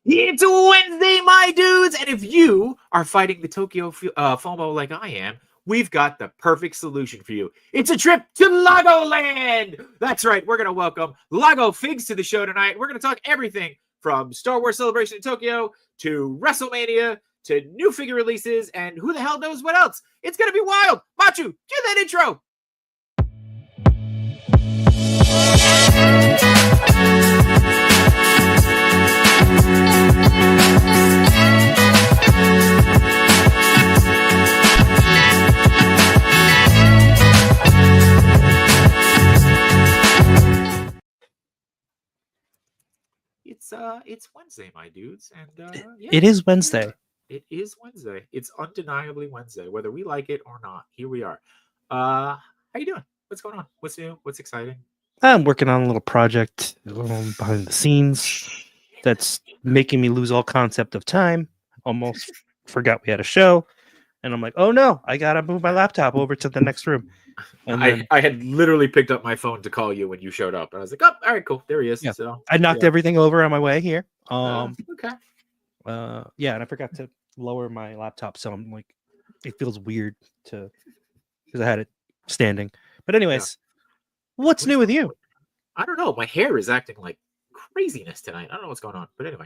It's Wednesday, my dudes, and if you are fighting the Tokyo FOMO like I am, we've got the perfect solution for you. It's a trip to Lagoland! That's right, we're going to welcome LagoFigz to the show tonight. We're going to talk everything from Star Wars Celebration in Tokyo to Wrestlemania to new figure releases and who the hell knows what else. It's going to be wild. Machu, do that intro. It's Wednesday, my dudes, and yeah, it is Wednesday. It is Wednesday. It's undeniably Wednesday, whether we like it or not. Here we are. How you doing? What's going on? What's new? What's exciting? I'm working on a little project behind the scenes that's making me lose all concept of time. Almost forgot we had a show, and I'm like, oh no, I gotta move my laptop over to the next room. And I had literally picked up my phone to call you when you showed up. And I was like, oh, all right, cool. There he is. Yeah. So I knocked everything over on my way here. Okay. Yeah, and I forgot to lower my laptop, so I'm like, it feels weird because I had it standing. But anyways, what's new with you? I don't know. My hair is acting like craziness tonight. I don't know what's going on, but anyway.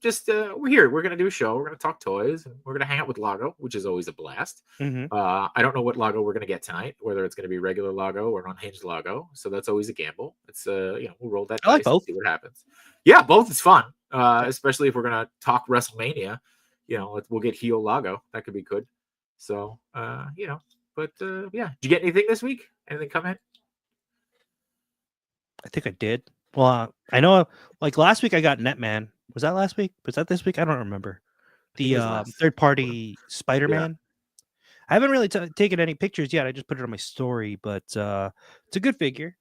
Just we're here. We're gonna do a show. We're gonna talk toys, and we're gonna hang out with Lago, which is always a blast. Mm-hmm. I don't know what Lago we're gonna get tonight, whether it's gonna be regular Lago or unhinged Lago. So that's always a gamble. It's we'll roll that dice I like both. and see what happens. Yeah, both is fun. Especially if we're gonna talk WrestleMania. We'll get heel Lago. That could be good. So yeah. Did you get anything this week? Anything come in? I think I did. Well, I know, like last week I got Netman. Was that last week? Was that this week? I don't remember. The third-party Spider-Man. Yeah. I haven't really taken any pictures yet. I just put it on my story, but it's a good figure.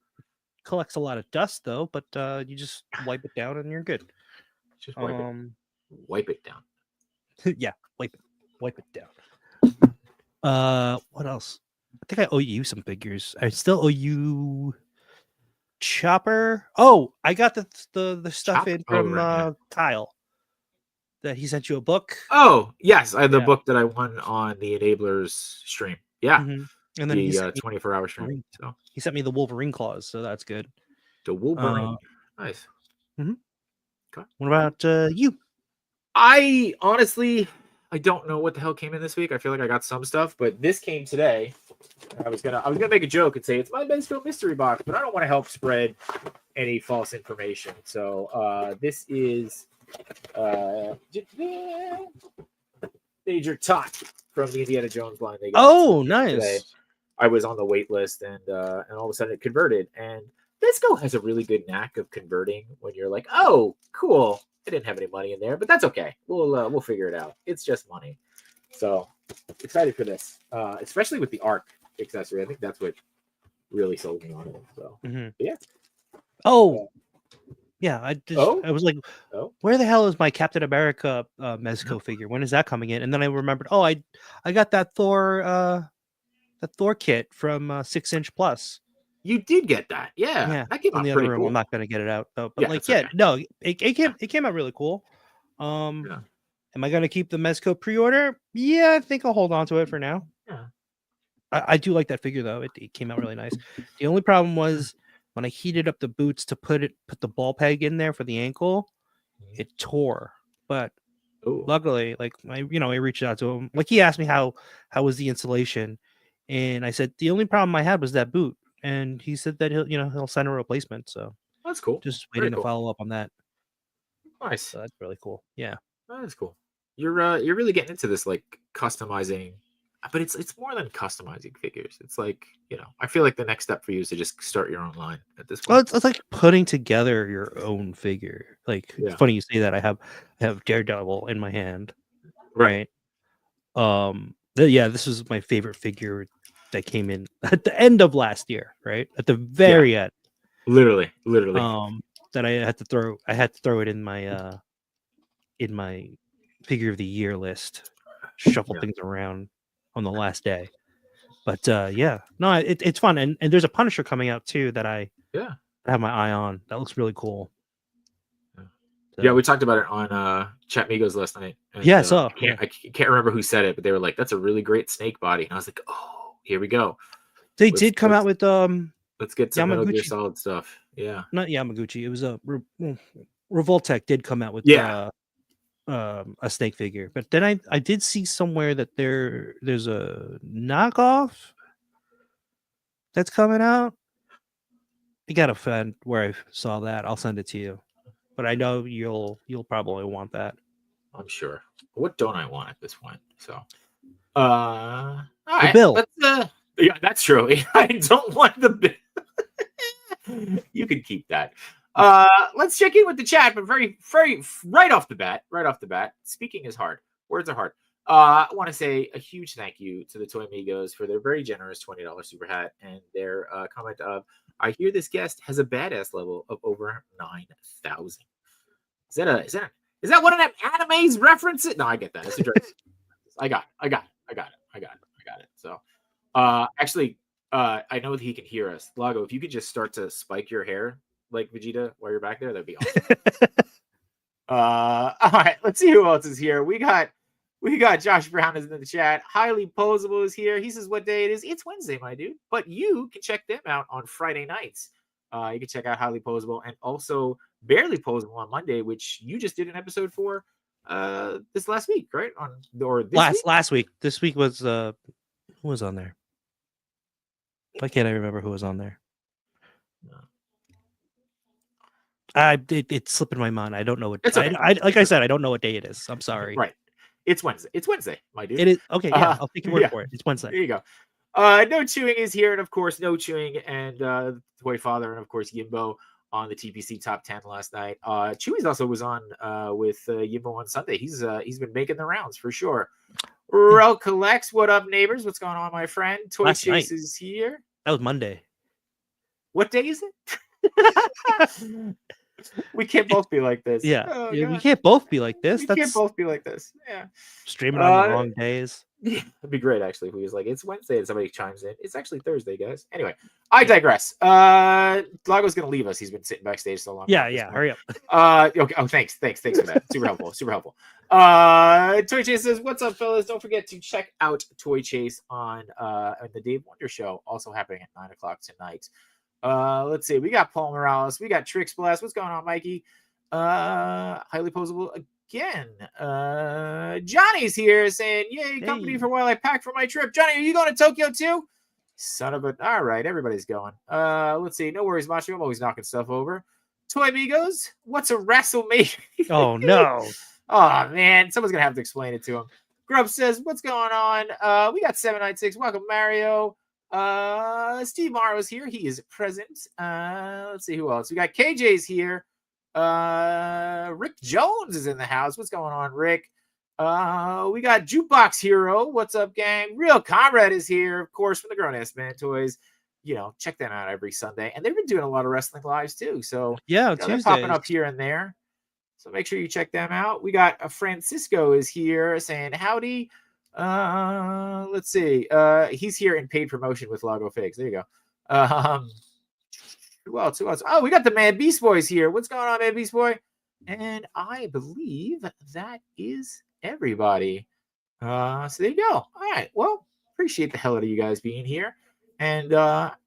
Collects a lot of dust though, but you just wipe it down and you're good. Just wipe it down. Yeah, wipe it down. What else? I think I owe you some figures. I still owe you Chopper. Oh, I got the stuff in from Kyle. That he sent you a book. Oh yes, I had the book that I won on the Enablers stream. Yeah, mm-hmm. And then the 24-hour stream. So he sent me the Wolverine claws, so that's good. The Wolverine, nice. Mm-hmm. Okay. What about you? I honestly, I don't know what the hell came in this week. I feel like I got some stuff, but this came today. I was gonna make a joke and say it's my Mezco mystery box, but I don't want to help spread any false information. So this is Major Tot from the Indiana Jones line. Nice. Today. I was on the wait list, and all of a sudden it converted. And Mezco has a really good knack of converting when you're like, oh, cool. I didn't have any money in there, but that's okay. We'll figure it out. It's just money. So excited for this, especially with the Arc accessory. I think that's what really sold me on it. So yeah. Oh, yeah. I was like, where the hell is my Captain America Mezco figure? When is that coming in? And then I remembered, I got that Thor kit from 6-inch Plus. You did get that, yeah. That came out in the other room. Cool. I'm not gonna get it out though, but it came out really cool. Am I gonna keep the Mezco pre-order? Yeah, I think I'll hold on to it for now. Yeah, I do like that figure though. It came out really nice. The only problem was when I heated up the boots to put the ball peg in there for the ankle, it tore. But luckily, like I reached out to him. Like he asked me how was the installation, and I said the only problem I had was that boot. And he said that he'll send a replacement. So that's cool. Just waiting to follow up on that. Nice. So that's really cool. Yeah, that's cool. You're really getting into this like customizing, but it's more than customizing figures. It's like I feel like the next step for you is to just start your own line at this point. Well, it's like putting together your own figure. Like it's funny you say that. I have Daredevil in my hand, right? This is my favorite figure. That came in at the end of last year, right? At the very end. Literally. That I had to throw it in my figure of the year list. Shuffle things around on the last day. But it's fun. And there's a Punisher coming out too that I have my eye on. That looks really cool. So. Yeah, we talked about it on Chat Migos last night. And, yeah, I saw. I can't remember who said it, but they were like, "That's a really great snake body," and I was like, "Oh, here we go." They did come out with Let's get some Metal Gear Yamaguchi. Solid stuff. Yeah, Not Yamaguchi. It was a Revoltech did come out with a snake figure, but then I did see somewhere that there's a knockoff that's coming out. You gotta find where I saw that. I'll send it to you, but I know you'll probably want that. I'm sure. What don't I want at this point? So, all right, bill. Let's, yeah, that's true. I don't want the bill. You can keep that. Let's check in with the chat, but very right off the bat. Speaking is hard. Words are hard. I want to say a huge thank you to the Toy Amigos for their very generous $20 super hat and their comment of, "I hear this guest has a badass level of over 9,000." Is that one of them animes references? No, I get that. It's a joke. I got it. So, actually, I know that he can hear us. Lago, if you could just start to spike your hair like Vegeta while you're back there, that'd be awesome. All right, let's see who else is here. We got Josh Brown is in the chat. Highly Posable is here. He says what day it is. It's Wednesday, my dude. But you can check them out on Friday nights. You can check out Highly Posable and also Barely Posable on Monday, which you just did an episode for this last week, right? Last week. This week was who was on there? Why can't I remember who was on there? It's slipping my mind. I don't know what. Okay. Like I said, I don't know what day it is. I'm sorry. Right. It's Wednesday. It's Wednesday, my dude. It is okay. Yeah, I'll take your word for it. It's Wednesday. There you go. No Chewing is here, and of course, No Chewing and Toy Father, and of course, Yimbo on the TPC Top 10 last night. Chewy's also was on with Yimbo on Sunday. He's been making the rounds for sure. Rel Collects, what up, neighbors? What's going on, my friend? Toy last Chase night. Is here. That was Monday. What day is it? We can't both be like this. Yeah, we can't both be like this. Can't both be like this. Yeah. Streaming on the wrong days. Yeah, it'd be great actually if we was like, it's Wednesday and somebody chimes in. It's actually Thursday, guys. Anyway, I digress. Lago's gonna leave us. He's been sitting backstage so long. Yeah. Hurry up. Okay. Oh, thanks for that. Super helpful. Toy Chase says, "What's up, fellas? Don't forget to check out Toy Chase on the Dave Wonder Show, also happening at 9:00 tonight." Let's see. We got Paul Morales. We got Trix Blast. What's going on, Mikey? Highly Posable again. Johnny's here saying, "Yay, company for while I pack for my trip." Johnny, are you going to Tokyo too? Son of a. All right, everybody's going. Let's see. No worries, Macho. I'm always knocking stuff over. Toy Amigos, what's a Wrestlemania? Oh no. Oh man, someone's gonna have to explain it to him. Grub says, "What's going on?" We got 796. Welcome, Mario. Steve Morrow's here. He is present. Let's see who else. We got KJ's here. Rick Jones is in the house. What's going on, Rick? We got Jukebox Hero. What's up, gang? Real Comrade is here, of course, from the Grown Ass Man Toys. Check them out every Sunday. And they've been doing a lot of wrestling lives too. So yeah, they're popping up here and there. So make sure you check them out. We got Francisco is here saying howdy. Let's see. He's here in paid promotion with LagoFigz. There you go. Who else? Oh, we got the Mad Beast Boys here. What's going on, Mad Beast Boy? And I believe that is everybody. So there you go. All right. Well, appreciate the hell out of you guys being here. And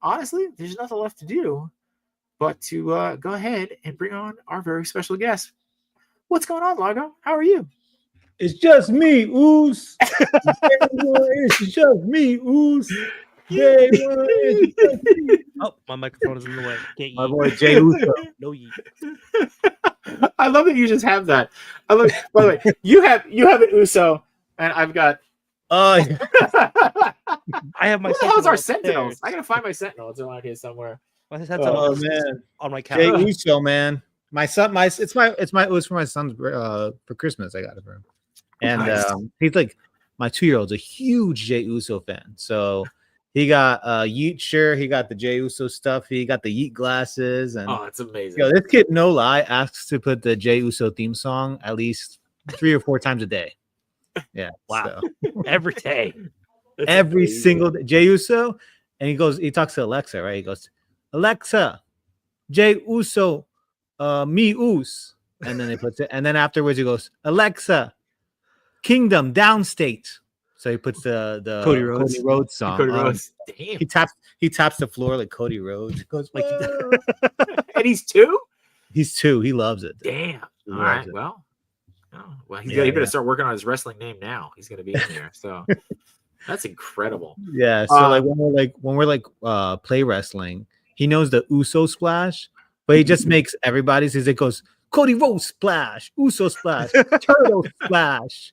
honestly, there's nothing left to do but to go ahead and bring on our very special guest. What's going on, Lago? How are you? It's just me, Oos. It's just me, Oos. Oh, my microphone is in the way. My boy Jay Uso. No yeet. I love that you just have that. By the way, you have an Uso, and I've got. I have my. What the hell's our Sentinels? I gotta find my Sentinels. They're around here somewhere. My Sentinels man, on my couch. Jay Uso, man. My son, it was for my son's for Christmas. I got it for him, and Nice. He's like my 2-year-old's a huge Jay Uso fan. So he got Yeet shirt, he got the Jay Uso stuff, he got the Yeet glasses, and Oh, it's amazing. this kid, no lie, asks to put the Jay Uso theme song at least 3 or 4 times a day. Yeah, Wow. so. Every day. That's Every amazing. single day. Jay Uso, and he talks to Alexa, right? He goes, Alexa, Jay Uso, me Us. and then they puts it, and then afterwards he goes, Alexa, Kingdom Downstate. So he puts the Cody Rhodes. song. Cody Rhodes. Damn. He taps the floor like Cody Rhodes. He goes like And he's 2? he's 2. He loves it. Damn. He All loves right. it. Well, he Yeah, better yeah. start working on his wrestling name now. He's going to be in there. So that's incredible. Yeah. So like when we're play wrestling, he knows the Uso splash, but he just makes everybody's. It goes Cody Rhodes splash, Uso splash, Turtle splash,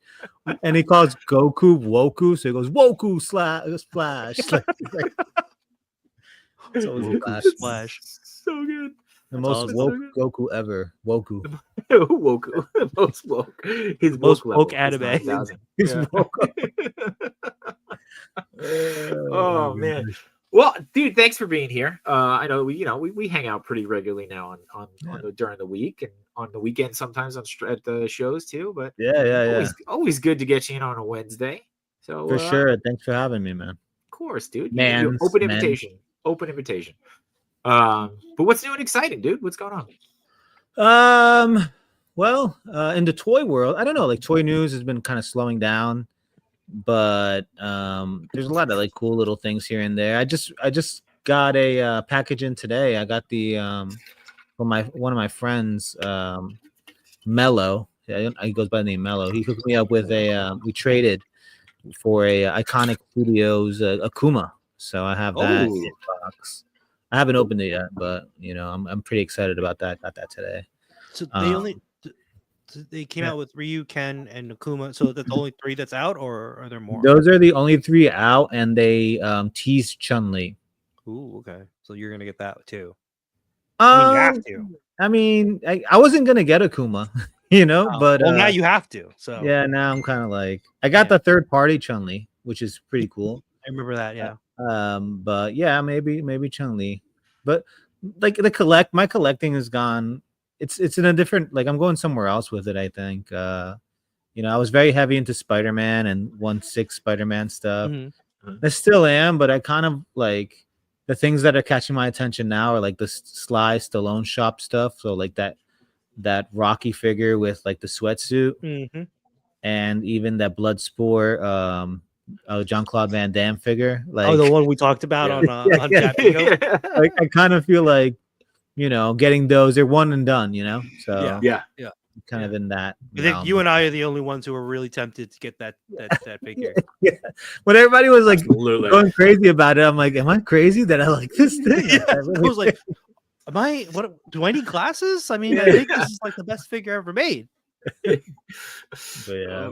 and he calls Goku Woku, so he goes Woku splash. So Splash. So good. the most awesome. woke Goku ever. Woku. Woke. Most woke. His Most woke level woke is anime. 9,000. He's Yeah. woke. Oh man. Well, dude, thanks for being here. I know we hang out pretty regularly now on during the week and on the weekend sometimes at the shows too. But Yeah. always good to get you in on a Wednesday. So For sure. Thanks for having me, man. of course, dude. Mans, Open men. invitation. Open invitation. But what's new and exciting, dude? What's going on? Well, in the toy world, I don't know, like toy news has been kind of slowing down, but there's a lot of like cool little things here and there. I just got a package in today. I got the from one of my friends, Mello. Yeah, he goes by the name Mello. He hooked me up with we traded for a Iconic Studios Akuma. So I have that in the box. I haven't opened it yet, but I'm pretty excited about that. Got that today. So they came out with Ryu, Ken, and Akuma. So that's the only 3 that's out, or are there more? Those are the only 3 out, and they teased Chun-Li. Ooh, okay. So you're gonna get that too. I you have to. I mean, I wasn't gonna get Akuma, but well, now you have to. So yeah, now I'm kind of like I got the third party Chun-Li, which is pretty cool. I remember that. Yeah. But yeah, maybe Chun-Li, but like my collecting has gone. It's in a different, like I'm going somewhere else with it. I think I was very heavy into Spider-Man and 1/6 Spider-Man stuff. I still am, but I kind of like the things that are catching my attention now are like the Sly Stallone shop stuff. So like that Rocky figure with like the sweatsuit, and even that Bloodsport Jean-Claude Van Damme figure. Like the one we talked about on Cat Bingo. Like I kind of feel like getting those, they're one and done. So Yeah. kind of in that. I think you and I are the only ones who are really tempted to get that figure. Yeah. When everybody was like Absolutely. going crazy about it, I'm like, am I crazy that I like this thing? Yeah. I was like, do I need glasses? I mean, I think this is like the best figure ever made. But yeah.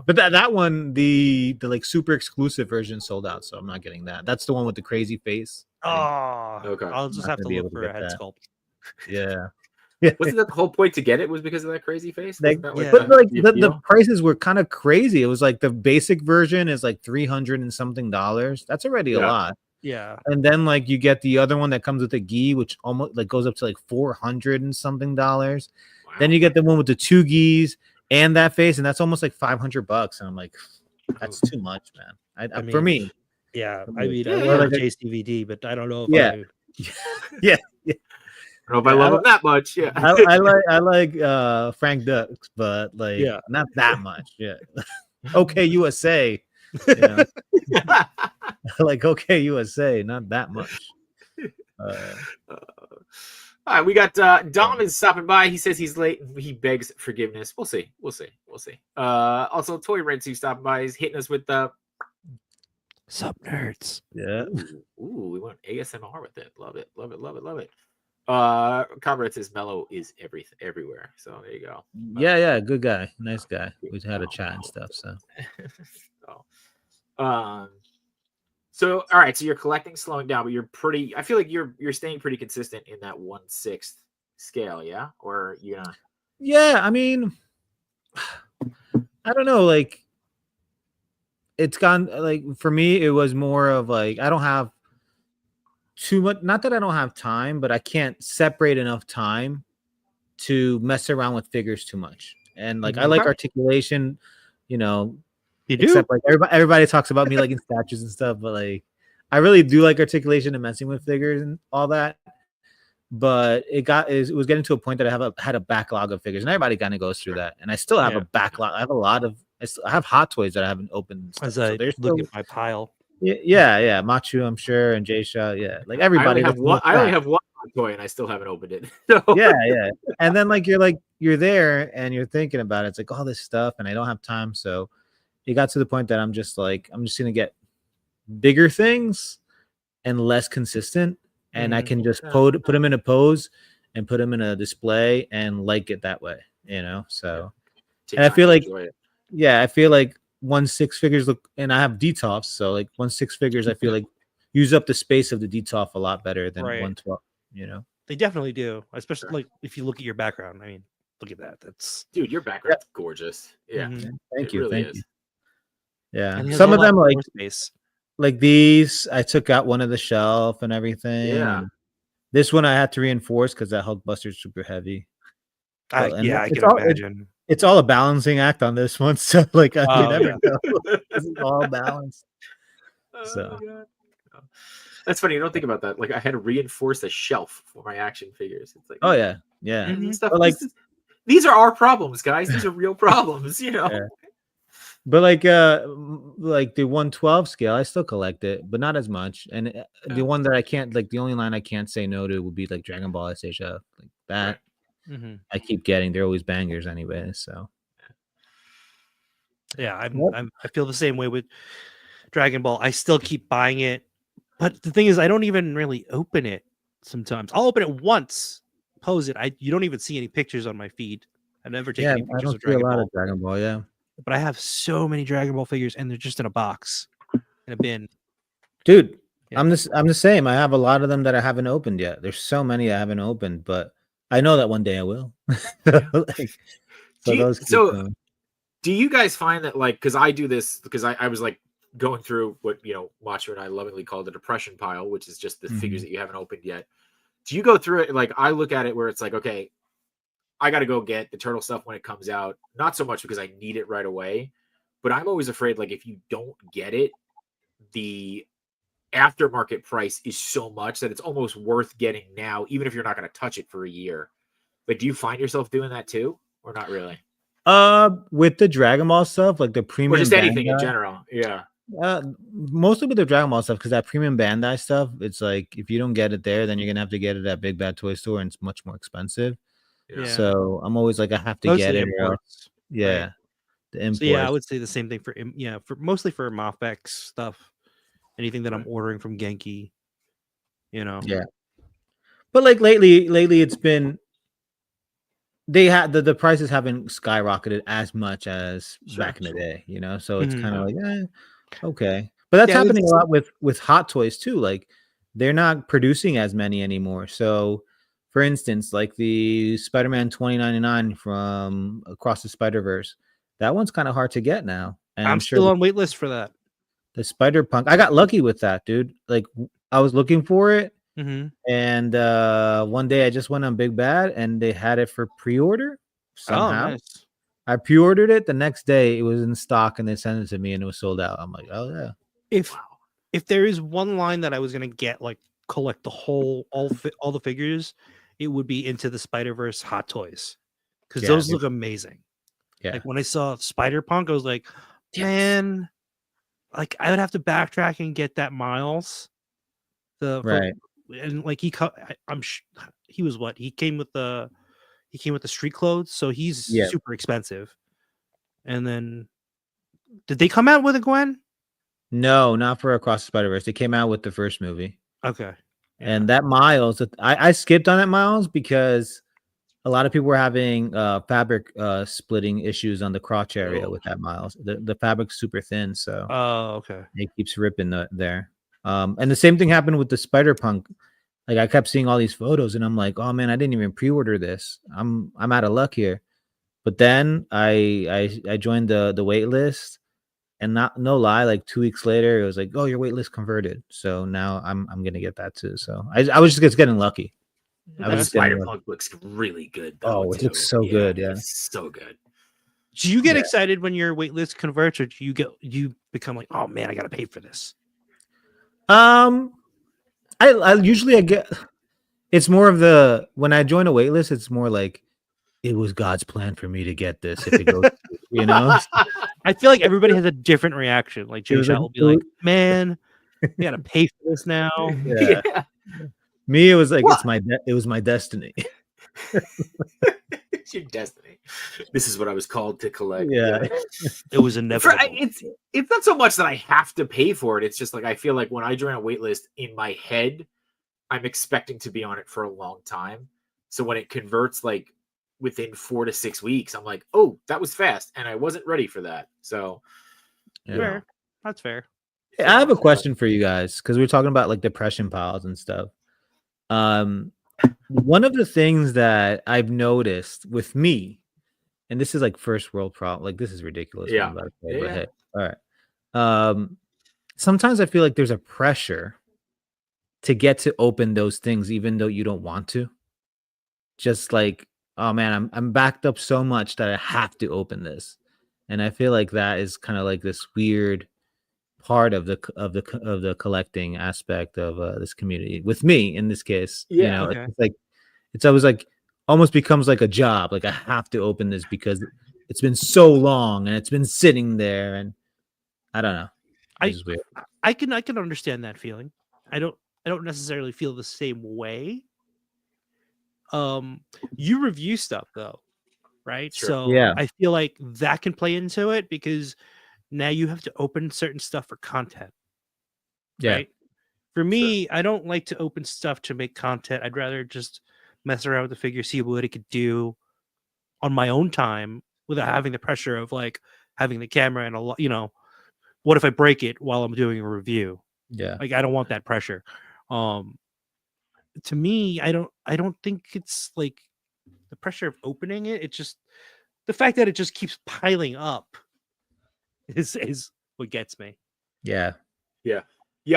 But that one, the like super exclusive version sold out, so I'm not getting that. That's the one with the crazy face. Oh, Okay. I'll just Not have to gonna be look able to for a get head that. sculpt. Yeah. Wasn't that the whole point to get it? Was because of that crazy face? Like, Wasn't that yeah. but the like the appeal? prices were kind of crazy. It was like the basic version is like $300 and something. That's already a Yeah. lot. Yeah. And then like you get the other one that comes with a gi, which almost like goes up to like $400 and something. Wow. Then you get the one with the 2 gis and that face, and that's almost like $500. And I'm like, that's too much, man. I mean, for me. Yeah. I mean, Yeah, I yeah. love Chase DVD, but I don't know if Yeah. Yeah. I don't know if I love him that much. Yeah. I like Frank Dux, but like not that much. Yeah. Okay, USA. Like okay, USA, not that much. All right, we got Dom is stopping by. He says he's late and he begs forgiveness. We'll see. Also, Toy Rensu stopping by. He's hitting us with the Sup nerds. Yeah. Ooh, we went ASMR with it. Love it. Comrade says Mello is everywhere. So there you go. Yeah, good guy. Nice guy. We had a chat and stuff. So So all right, so you're collecting slowing down, but I feel like you're staying pretty consistent in that 1/6 scale, yeah? Or you're not? yeah, I mean, I don't know, like it's gone like for me, it was more of like I don't have too much, not that I don't have time, but I can't separate enough time to mess around with figures too much. And like I like articulation, You do? except like everybody talks about me liking statues and stuff, but like I really do like articulation and messing with figures and all that. but it was getting to a point that had a backlog of figures, and everybody kind of goes through that. And I still have a backlog. I have a lot of I have Hot Toys that I haven't opened. And stuff, As I so look at my pile. Yeah, Machu, I'm sure, and J-Shot, yeah, like everybody. I only have one toy, and I still haven't opened it. So. Yeah, and then you're there, and you're thinking about it. It's like all this stuff, and I don't have time. So it got to the point that I'm just gonna get bigger things and less consistent, and I can just put them in a pose and put them in a display and like it that way, So, and I feel like, I feel like 1/6 figures look, and I have DTOFs, so like 1/6 figures, I feel like use up the space of the DTOF a lot better than 1/12. They definitely do, especially like if you look at your background. I mean, look at that. That's dude, your background's gorgeous. Yeah, thank you, really thank you. Yeah, some of them like these, I took out one of the shelf and everything. Yeah, and this one I had to reinforce because that Hulkbuster's super heavy. I can imagine. It's all a balancing act on this one, so like you never know. It's all balanced. So that's funny. You don't think about that. Like I had to reinforce a shelf for my action figures. It's like stuff. But like these are our problems, guys. These are real problems, Yeah. But like the 1/12 scale, I still collect it, but not as much. And the one that I can't, like the only line I can't say no to would be like Dragon Ball SHF, like that. Right. I keep getting. They're always bangers anyway. So yeah, I feel the same way with Dragon Ball. I still keep buying it, but the thing is, I don't even really open it. Sometimes I'll open it once, pose it. You don't even see any pictures on my feed. I never take any pictures of Dragon Ball. Of Dragon Ball, yeah. But I have so many Dragon Ball figures, and they're just in a box, in a bin. Dude, I'm the same. I have a lot of them that I haven't opened yet. There's so many I haven't opened, but I know that one day I will. Do you guys find that, like, because I do this, because I was like going through what Macho and I lovingly call the depression pile, which is just the figures that you haven't opened yet. Do you go through it? Like, I look at it where it's like, okay, I got to go get the turtle stuff when it comes out. Not so much because I need it right away, but I'm always afraid, like, if you don't get it, the aftermarket price is so much that it's almost worth getting now, even if you're not going to touch it for a year. Like, do you find yourself doing that too, or not really? With the Dragon Ball stuff, like the premium, or just anything in general, yeah. Mostly with the Dragon Ball stuff, because that premium Bandai stuff, it's like if you don't get it there, then you're gonna have to get it at Big Bad Toy Store, and it's much more expensive. Yeah. So I'm always like, I have to get it. Imports, yeah, right. The imports. So yeah, I would say the same thing for mostly for Mafex stuff. Anything that I'm ordering from Genki, Yeah. But like lately it's been, they had the prices haven't skyrocketed as much as back in the day, so it's kind of like, okay. But that's happening a lot with Hot Toys too. Like they're not producing as many anymore. So for instance, like the Spider-Man 2099 from Across the Spider-Verse, that one's kind of hard to get now. And I'm still on wait list for that. The Spider-Punk, I got lucky with that, dude. Like I was looking for it, and one day I just went on Big Bad, and they had it for pre-order somehow. Oh, nice. I pre-ordered it. The next day, it was in stock, and they sent it to me, and it was sold out. I'm like, oh yeah. If there is one line that I was gonna get, like collect the whole all the figures, it would be Into the Spider-Verse Hot Toys, because those look amazing. Yeah. Like when I saw Spider-Punk, I was like, man. Like I would have to backtrack and get that Miles, and like he was what he came with the street clothes, so he's super expensive. And then, did they come out with a Gwen? No, not for Across the Spider-Verse. They came out with the first movie. Okay, and that Miles, I skipped on that Miles because a lot of people were having fabric splitting issues on the crotch area with that Miles. The fabric's super thin, so okay, it keeps ripping there. And the same thing happened with the Spider-Punk. Like I kept seeing all these photos, and I'm like, oh man, I didn't even pre-order this. I'm out of luck here. But then I joined the wait list, and no lie, like 2 weeks later, it was like, oh, your wait list converted. So now I'm gonna get that too. So I was just getting lucky. Spider-Punk looks really good, though. Oh, it looks so good. Yeah, it's so good. Do you get excited when your waitlist converts, or do you become like, oh man, I gotta pay for this? I usually get it's more of the when I join a wait list, it's more like it was God's plan for me to get this. If it goes, you know, I feel like everybody has a different reaction. Like it Jay was Shot like, will be like, "Man, we gotta pay for this now." yeah. Me, it was like What? it was my destiny. It's your destiny. This is what I was called to collect. Yeah. It was inevitable. It's not so much that I have to pay for it. It's just like I feel like when I join a wait list in my head, I'm expecting to be on it for a long time. So when it converts like within 4 to 6 weeks, I'm like, oh, that was fast, and I wasn't ready for that. So Yeah. you know, Fair. That's fair. Hey, I have a question for you guys because we're talking about like depression piles and stuff. One of the things that I've noticed with me, and this is like first world problem, like this is ridiculous. Yeah. What I'm about to say, but Yeah. hey, all right. Sometimes I feel like there's a pressure to get to open those things, even though you don't want to. Just like, oh man, I'm backed up so much that I have to open this, and I feel like that is kind of like this weird part of the collecting aspect of this community. With me, in this case, you Yeah. know, Okay. it's like it's always like almost becomes like a job. Like I have to open this because it's been so long and it's been sitting there, and I don't know. It's just weird. I can understand that feeling. I don't necessarily feel the same way. You review stuff though, right? Sure. So Yeah. I feel like that can play into it because now you have to open certain stuff for content. Yeah. Right? For me, I don't like to open stuff to make content. I'd rather just mess around with the figure, see what it could do on my own time without having the pressure of like having the camera and a lot, what if I break it while I'm doing a review? Yeah. Like I don't want that pressure. To me, I don't think it's like the pressure of opening it. It's just the fact that it just keeps piling up is what gets me. Yeah. Yeah,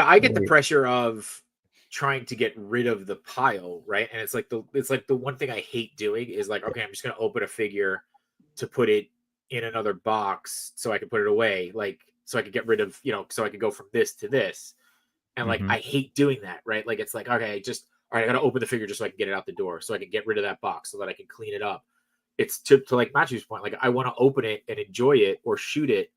I get the Right. pressure of trying to get rid of the pile, right? And it's like the one thing I hate doing is like, okay, I'm just gonna open a figure to put it in another box so I can put it away, like so I could get rid of, so I could go from this to this. And like I hate doing that, right? Like it's like, okay, just all right, I gotta open the figure just so I can get it out the door, so I can get rid of that box so that I can clean it up. It's to like Matthew's point, like I want to open it and enjoy it or shoot it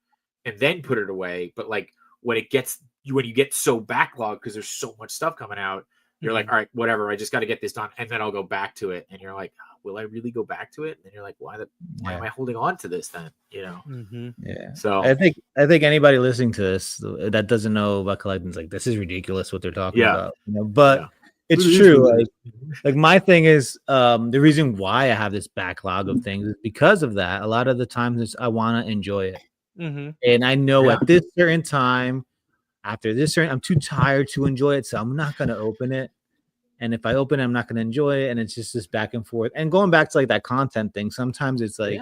and then put it away. But like when you get so backlogged because there's so much stuff coming out, you're like, all right, whatever, I just got to get this done, and then I'll go back to it. And you're like, will I really go back to it? And then you're like, why am I holding on to this then? Yeah. So I think anybody listening to this that doesn't know about collecting is like, this is ridiculous what they're talking about. But it's true. Like my thing is, the reason why I have this backlog of things is because of that. A lot of the times I want to enjoy it. And I know at this certain time, after this certain, I'm too tired to enjoy it, so I'm not going to open it. And if I open it, I'm not going to enjoy it. And it's just this back and forth. And going back to like that content thing, sometimes it's like,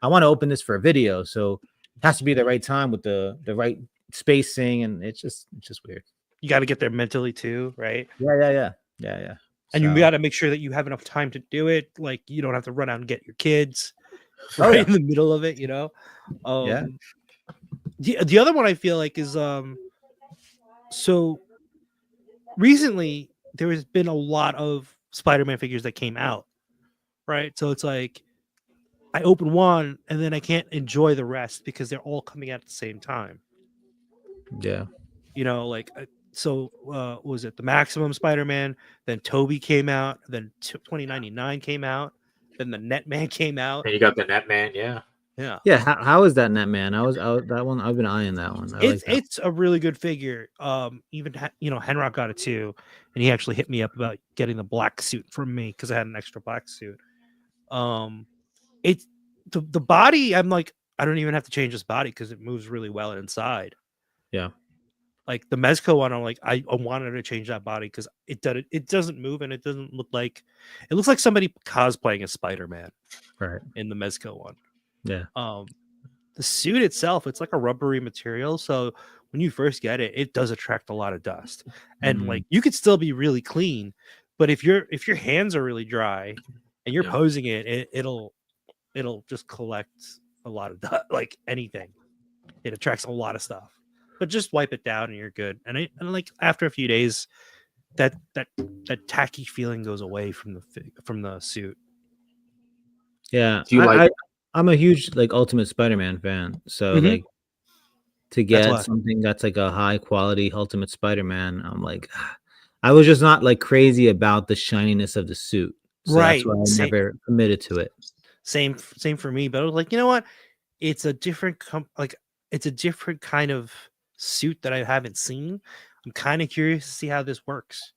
I want to open this for a video, so it has to be the right time with the right spacing, and it's just weird. You got to get there mentally too, right? Yeah. And you got to make sure that you have enough time to do it. Like you don't have to run out and get your kids right in the middle of it, The other one I feel like is so recently there has been a lot of Spider-Man figures that came out, right? So it's like I open one and then I can't enjoy the rest because they're all coming out at the same time. Yeah. Was it the Maximum Spider-Man? Then Toby came out. Then 2099 came out. Then the Netman came out. And you got the Netman, yeah. How is that Netman? I was that one. I've been eyeing that one. It's a really good figure. Even Henrock got it too, and he actually hit me up about getting the black suit from me because I had an extra black suit. It's the body. I'm like, I don't even have to change this body because it moves really well inside. Yeah. Like the Mezco one, I'm like, I wanted to change that body because it doesn't move and it doesn't look like it looks like somebody cosplaying as Spider-Man, right? In the Mezco one, yeah. The suit itself, it's like a rubbery material, so when you first get it, it does attract a lot of dust, and like you could still be really clean, but if your hands are really dry and you're posing it'll just collect a lot of dust, like anything. It attracts a lot of stuff. But just wipe it down and you're good. And like after a few days, that tacky feeling goes away from the suit. Yeah, Do you like? I'm a huge like Ultimate Spider-Man fan, so Mhm. like to That's get why. something that's like a high quality Ultimate Spider-Man, I'm like, I was just not like crazy about the shininess of the suit, so that's Right. why I never committed to it. Same for me. But I was like, you know what? It's a different it's a different kind of suit that I haven't seen. I'm kind of curious to see how this works.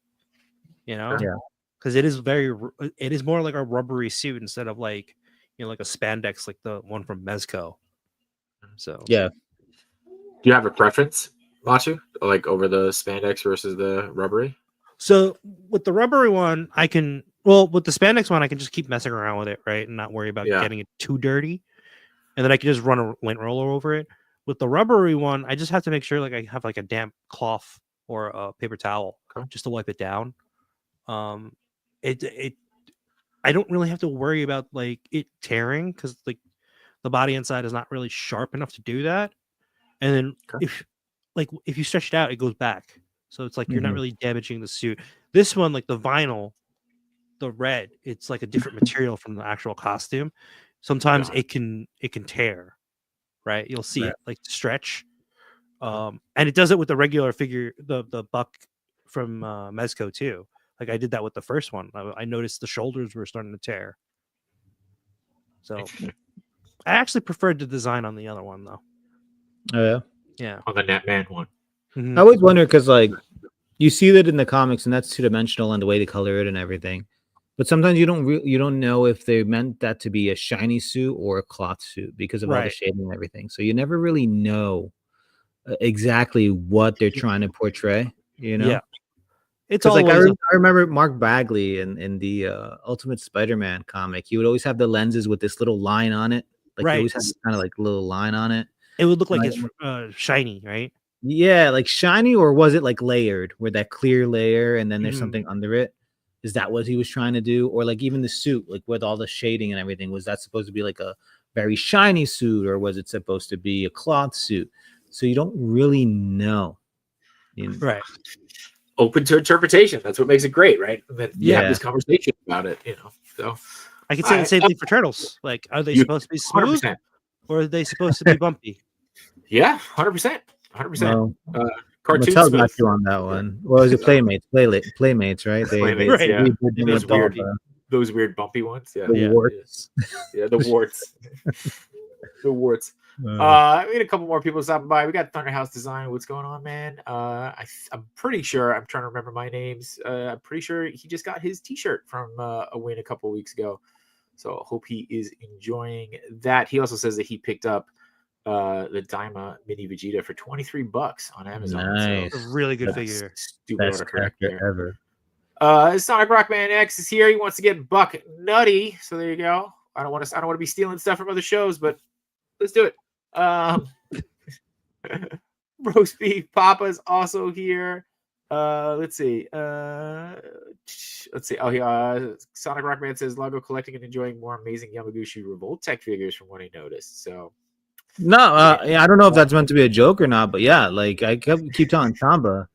You know, Yeah. because it is more like a rubbery suit instead of like like a spandex like the one from Mezco. So Yeah, Do you have a preference, Machu, like over the spandex versus the rubbery? So with the rubbery one, with the spandex one, I can just keep messing around with it, right, and not worry about Yeah. getting it too dirty, and then I can just run a lint roller over it. With the rubbery one, I just have to make sure like I have like a damp cloth or a paper towel Okay. just to wipe it down. It I don't really have to worry about like it tearing because like the body inside is not really sharp enough to do that. And then Okay. if you stretch it out, it goes back. So it's like you're not Mhm. really damaging the suit. This one, like the vinyl, the red, it's like a different material from the actual costume. Sometimes Got it can tear, right? You'll see Right. it like stretch. And it does it with the regular figure, the buck from Mezco too. Like I did that with the first one. I noticed the shoulders were starting to tear. So I actually preferred the design on the other one though. Oh, yeah. Yeah. On the Netman one. Mhm. I always wonder because like you see that in the comics, and that's 2-dimensional and the way they color it and everything. But sometimes you don't know if they meant that to be a shiny suit or a cloth suit because of all the Right. shading and everything. So you never really know exactly what they're trying to portray. You know. Yeah. It's Because like always I remember Mark Bagley in the Ultimate Spider-Man comic, he would always have the lenses with this little line on it. Like he right. always had this kind of like little line on it. It would look like Like, it's shiny, right? yeah, like shiny, or was it like layered, where that clear layer and then there's Mhm. something under it? Is that what he was trying to do? Or like even the suit, like with all the shading and everything, was that supposed to be like a very shiny suit, or was it supposed to be a cloth suit? So you don't really know. Right. Open to interpretation. That's what makes it great, right? And then you have Yeah. this conversation about it, So I could say the same thing for turtles. Like, are they supposed to be smooth 100%. or are they supposed to be bumpy? Yeah, 100%. 100%. Well, Cartoon Mattel smooth. got you on that one. What was it? Playmates, Playmates, right? Playmates, They yeah. redid them Those with all weird, the those weird bumpy ones. Yeah. Yeah. warts. Yeah, the warts. The warts. We had a couple more people stopping by. We got Thunderhouse Design. What's going on, man? I'm pretty sure. I'm trying to remember my names. I'm pretty sure he just got his T-shirt from a win a couple weeks ago. So hope he is enjoying that. He also says that he picked up the Daima Mini Vegeta for $23 on Amazon. Nice. A really good That's figure. Stupid Best autocorrect character there. ever. Sonic Rockman X is here. He wants to get Buck nutty. So there you go. I don't want to be stealing stuff from other shows, but let's do it. Roast beef Papa's also here. Let's see. Oh, yeah. Sonic Rockman says Lago collecting and enjoying more amazing Yamaguchi Revolt Tech figures from what he noticed. So No, yeah, I don't know if that's meant to be a joke or not, but yeah, like I keep telling Tamba,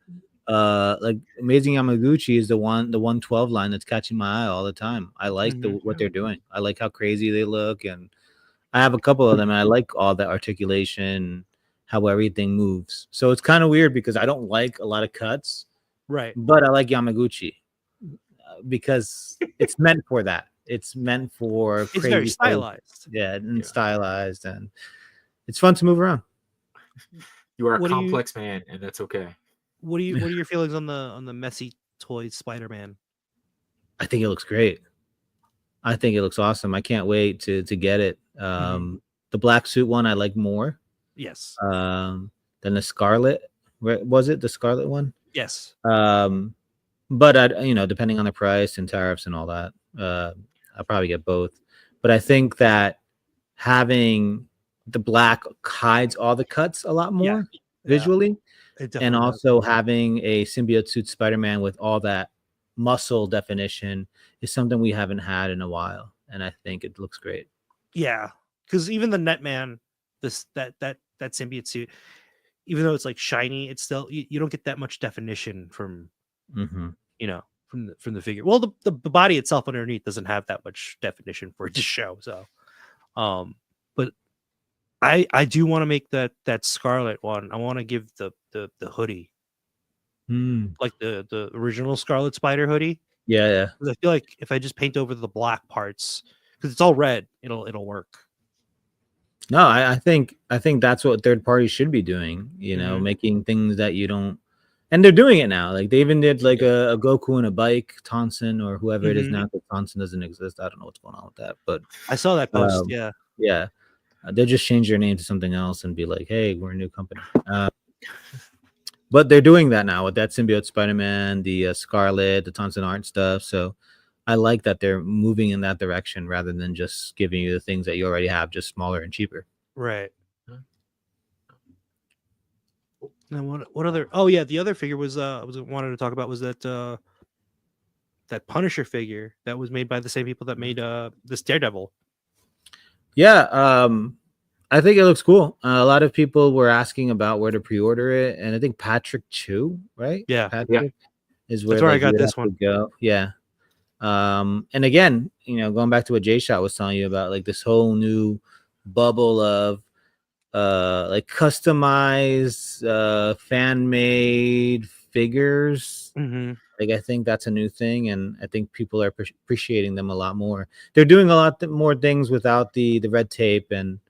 like Amazing Yamaguchi is the 112 line that's catching my eye all the time. I like what they're doing. I like how crazy they look, and I have a couple of them, and I like all the articulation, how everything moves. So it's kind of weird because I don't like a lot of cuts, Right. but I like Yamaguchi because it's meant for that. It's meant for It's crazy very stuff. stylized. Yeah, and stylized, and it's fun to move around. You are a complex man, and that's okay. What are your feelings on the messy toy Spider-Man? I think it looks great. I think it looks awesome. I can't wait to get it. The black suit one I like more. Yes. Than the Scarlet. Was it the Scarlet one? Yes. But depending on the price and tariffs and all that, I'll probably get both. But I think that having the black hides all the cuts a lot more visually, and also having a symbiote suit Spider-Man with all that muscle definition is something we haven't had in a while, and I think it looks great. Yeah, because even the Netman, that symbiote suit, even though it's like shiny, it's still you don't get that much definition from you know, from the figure. Well, the body itself underneath doesn't have that much definition for it to show. So, but I do want to make that Scarlet one. I want to give the hoodie, like the original Scarlet Spider hoodie. Yeah. 'Cause I feel like if I just paint over the black parts, because it's all red, it'll work. No, I think that's what third parties should be doing. You know, making things that you don't, and they're doing it now. Like they even did like a Goku and a bike, Tonson or whoever it is now. Because Tonson doesn't exist. I don't know what's going on with that, but I saw that post. Yeah. They'll just change their name to something else and be like, "Hey, we're a new company." But they're doing that now with that symbiote Spider-Man, the Scarlet, the Tonson art stuff. So I like that they're moving in that direction rather than just giving you the things that you already have, just smaller and cheaper. Right. Now what other? Oh yeah, the other figure was wanted to talk about was that that Punisher figure that was made by the same people that made this Daredevil. Yeah, I think it looks cool. A lot of people were asking about where to pre-order it, and I think Patrick Chu, right? Yeah, Patrick is that's where I got this one. Go. Yeah. And again, you know, going back to what Jay Shot was telling you about, like this whole new bubble of like customized fan made figures. Like I think that's a new thing, and I think people are appreciating them a lot more. They're doing a lot more things without the red tape and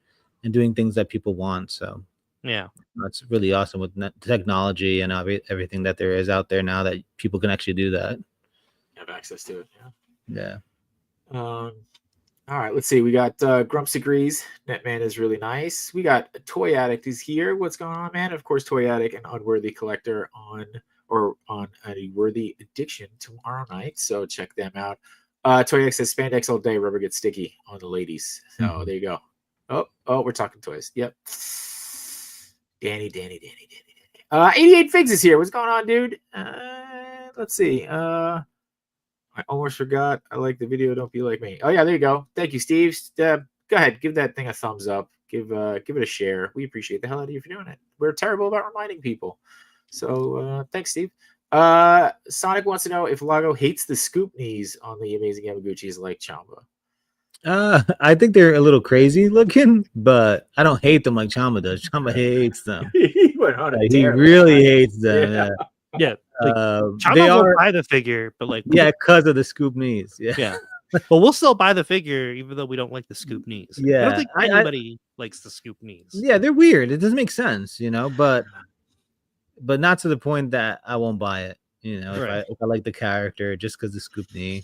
doing things that people want. So yeah, that's really awesome with technology and everything that there is out there now that people can actually do that. Have access to it. Yeah. All right, let's see. We got Grumps agrees. Netman is really nice. We got Toy Addict is here. What's going on, man? Of course, Toy Addict and Unworthy Collector on a Worthy Addiction tomorrow night. So check them out. Toy Addict says spandex all day, rubber gets sticky on the ladies. So there you go. Oh, we're talking toys. Yep. Danny. 88 Figs is here. What's going on, dude? Let's see. I almost forgot. I like the video. Don't be like me. Oh yeah, there you go. Thank you, Steve. Go ahead, give that thing a thumbs up. Give it a share. We appreciate the hell out of you for doing it. We're terrible about reminding people. So thanks, Steve. Sonic wants to know if Lago hates the scoop knees on the Amazing Yamaguchis like Chamba. I think they're a little crazy looking, but I don't hate them like Chamba does. Chamba hates them. He really hates them. Yeah. Like, they are buy the figure, but like because of the scoop knees. Yeah. But we'll still buy the figure even though we don't like the scoop knees. Yeah. I don't think anybody likes the scoop knees. Yeah, they're weird. It doesn't make sense, you know, but not to the point that I won't buy it, you know, if I like the character just because the scoop knee.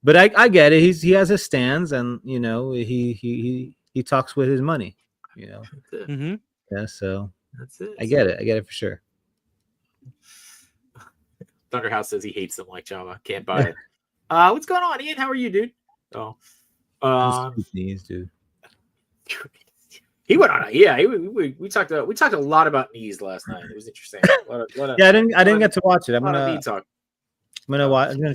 But I get it. He has his stands, and you know he talks with his money. You know. Yeah. So that's it. I get it for sure. Thunderhouse says he hates them like Java. Can't buy it. What's going on, Ian? How are you, dude? Oh, knees, dude. He went on. We talked a lot about knees last night. It was interesting. I didn't get to watch it. I'm gonna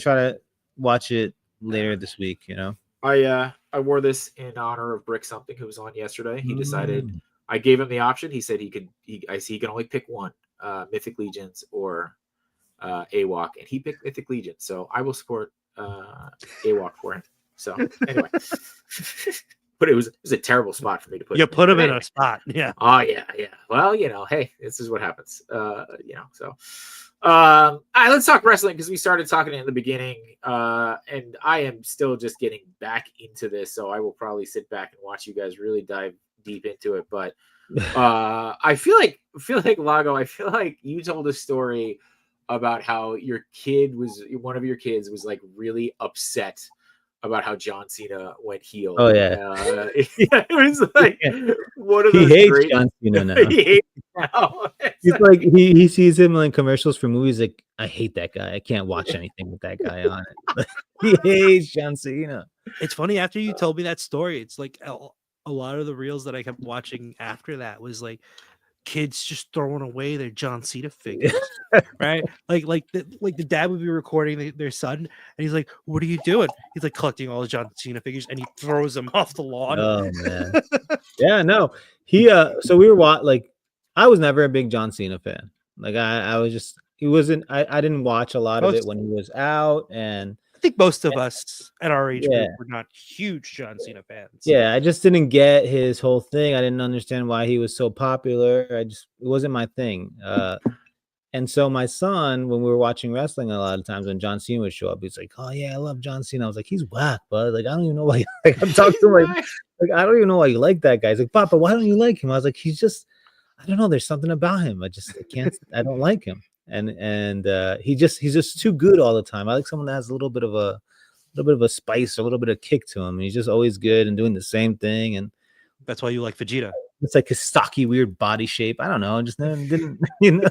try to watch it later this week. You know, I wore this in honor of Brick something who was on yesterday. He decided I gave him the option. He said he can only pick one, Mythic Legions or AWOC, and he picked Mythic Legion. So I will support AWOC for him. So anyway, but it was a terrible spot for me to put. You put him in a spot, yeah. Oh yeah. Well, you know, hey, this is what happens. You know, so. All right, let's talk wrestling because we started talking in the beginning, and I am still just getting back into this, so I will probably sit back and watch you guys really dive deep into it. But I feel like Lago, I feel like you told a story about how one of your kids was like really upset about how John Cena went heel. Oh yeah, it was like one of those. He hates John Cena now. He hates now. He's like he sees him in commercials for movies. Like, I hate that guy. I can't watch anything with that guy on it. He hates John Cena. It's funny, after you told me that story, it's like a lot of the reels that I kept watching after that was like kids just throwing away their John Cena figures, right? Like the dad would be recording their son, and he's like, "What are you doing?" He's like collecting all the John Cena figures, and he throws them off the lawn. Oh man, yeah, no, he. So we were I was never a big John Cena fan. Like I was just he wasn't. I didn't watch a lot of it Most- when he was out, and I think most of us at our age Yeah. group were not huge John Cena fans. yeah, I just didn't get his whole thing. I didn't understand why he was so popular. It wasn't my thing. And so my son, when we were watching wrestling, a lot of times when John Cena would show up, he's like, "Oh yeah, I love John Cena." I was like, "He's whack, bud. Like I don't even know why." Like, I'm talking to him like I don't even know why you like that guy. He's like, "Papa, why don't you like him?" I was like, "He's just, I don't know. There's something about him. I can't. I don't like him." And he's just too good all the time. I like someone that has a little bit of a spice, a little bit of kick to him. And he's just always good and doing the same thing. And That's why you like Vegeta. it's like his stocky, weird body shape. I don't know. Just never didn't, you know.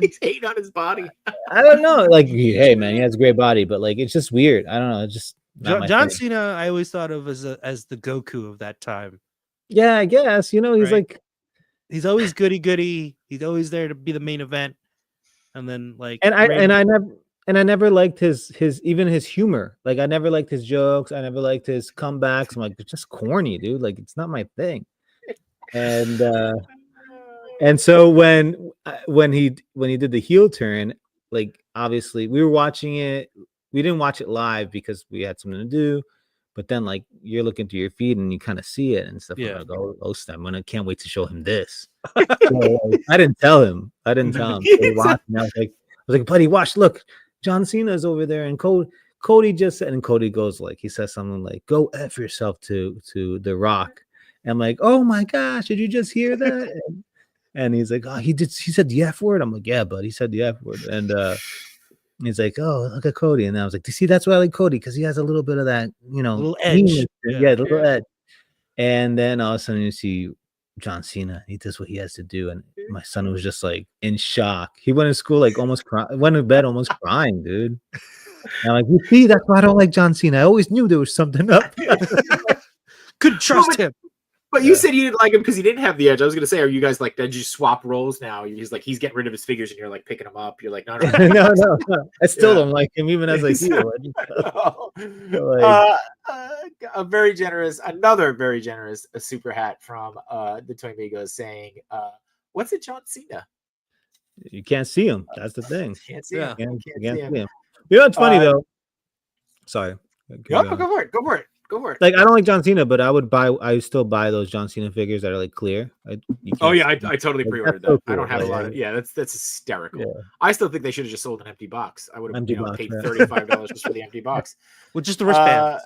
He's hating on his body. I don't know. Like, hey man, he has a great body, but like it's just weird. I don't know. It's just not my John thing. Cena, I always thought of as the Goku of that time. Yeah, I guess. You know, he's Right. like, He's always goody. He's always there to be the main event, and then like and I never liked his even his humor. Like I never liked his jokes. I never liked his comebacks. I'm like, it's just corny, dude. Like it's not my thing. And so when he did the heel turn, like obviously we were watching it. We didn't watch it live because we had something to do. But then like you're looking through your feed and you kind of see it and stuff. Yeah. I'm like, oh snap! I can't wait to show him this. So, like, I didn't tell him. So he watched, and I was like, buddy, watch. Look, John Cena's over there, and Cody just said, and Cody goes like, he says something like, "Go f yourself to The Rock." And I'm like, oh my gosh, did you just hear that? And he's like, oh, he said the F word. I'm like, yeah, but he said the F word. And he's like, oh, look at Cody. And I was like, you see, that's why I like Cody, because he has a little bit of that, you know, little edge. Yeah, a little edge. And then all of a sudden you see John Cena. He does what he has to do. And my son was just like in shock. He went to school like almost crying, went to bed almost crying, dude. And I'm like, you see, that's why I don't like John Cena. I always knew there was something up. Couldn't trust him. But you said you didn't like him because he didn't have the edge. I was gonna say, are you guys like, did you swap roles now? He's like, he's getting rid of his figures, and you're like picking him up. You're like, no. no. I still don't like him, even as I heal. A very generous, another very generous super hat from the Toy Migos saying, "What's it, John Cena?" You can't see him. That's the thing. Can't see Yeah, him. you can't see him. You know what's funny though? Sorry. Go for it. Go for it. Like I don't like John Cena, but I still buy those John Cena figures that are like clear. I totally pre-ordered that. So cool. I don't have a lot of that's hysterical. Yeah. I still think they should have just sold an empty box. I would have paid $35 just for the empty box. With just the wristbands.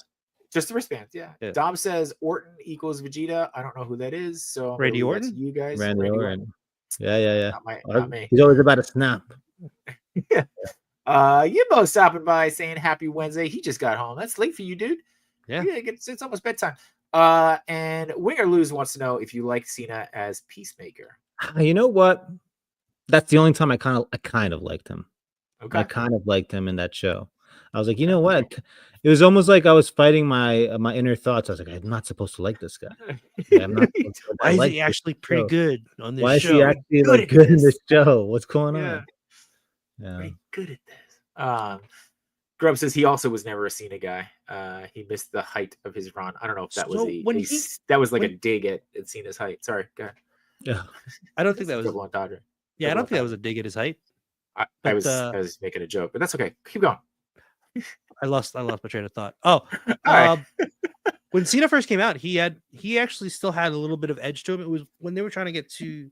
Just the wristbands, yeah. Dom says Orton equals Vegeta. I don't know who that is. So Randy Orton? You guys. Randy Orton. Yeah. Not me. He's always about a snap. Yeah. Yimbo stopping by saying happy Wednesday. He just got home. That's late for you, dude. Yeah, it's almost bedtime. And Win or Lose wants to know if you like Cena as Peacemaker. You know what? That's the only time I kind of liked him. Okay. I kind of liked him in that show. I was like, you know what? It was almost like I was fighting my inner thoughts. I was like, I'm not supposed to like this guy. Why is he actually pretty good on this show? Why is he actually like good in this show? What's going on? Yeah. Very good at this. Grub says he also was never a Cena guy. He missed the height of his run. I don't know if that was a dig at Cena's height. Sorry, go ahead. Yeah, I don't think that was. Yeah, I don't think that was a dig at his height. I was making a joke, but that's okay. Keep going. I lost my train of thought. When Cena first came out, he actually still had a little bit of edge to him. It was when they were trying to get to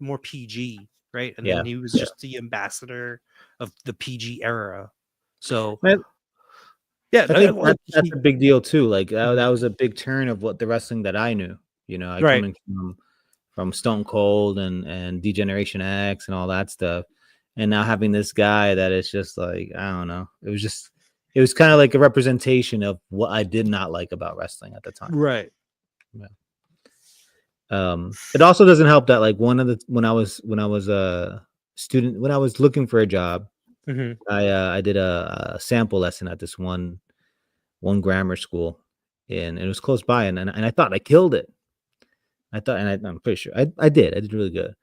more PG, right? And then he was just the ambassador of the PG era. So I think that's a big deal too. Like that was a big turn of what the wrestling that I knew. You know, coming from Stone Cold and Degeneration X and all that stuff. And now having this guy that is just like, I don't know. It was kind of like a representation of what I did not like about wrestling at the time. Right. Yeah. It also doesn't help that like when I was a student, when I was looking for a job, I did a sample lesson at this one grammar school, and it was close by, and I thought I killed it. I'm pretty sure I did really good.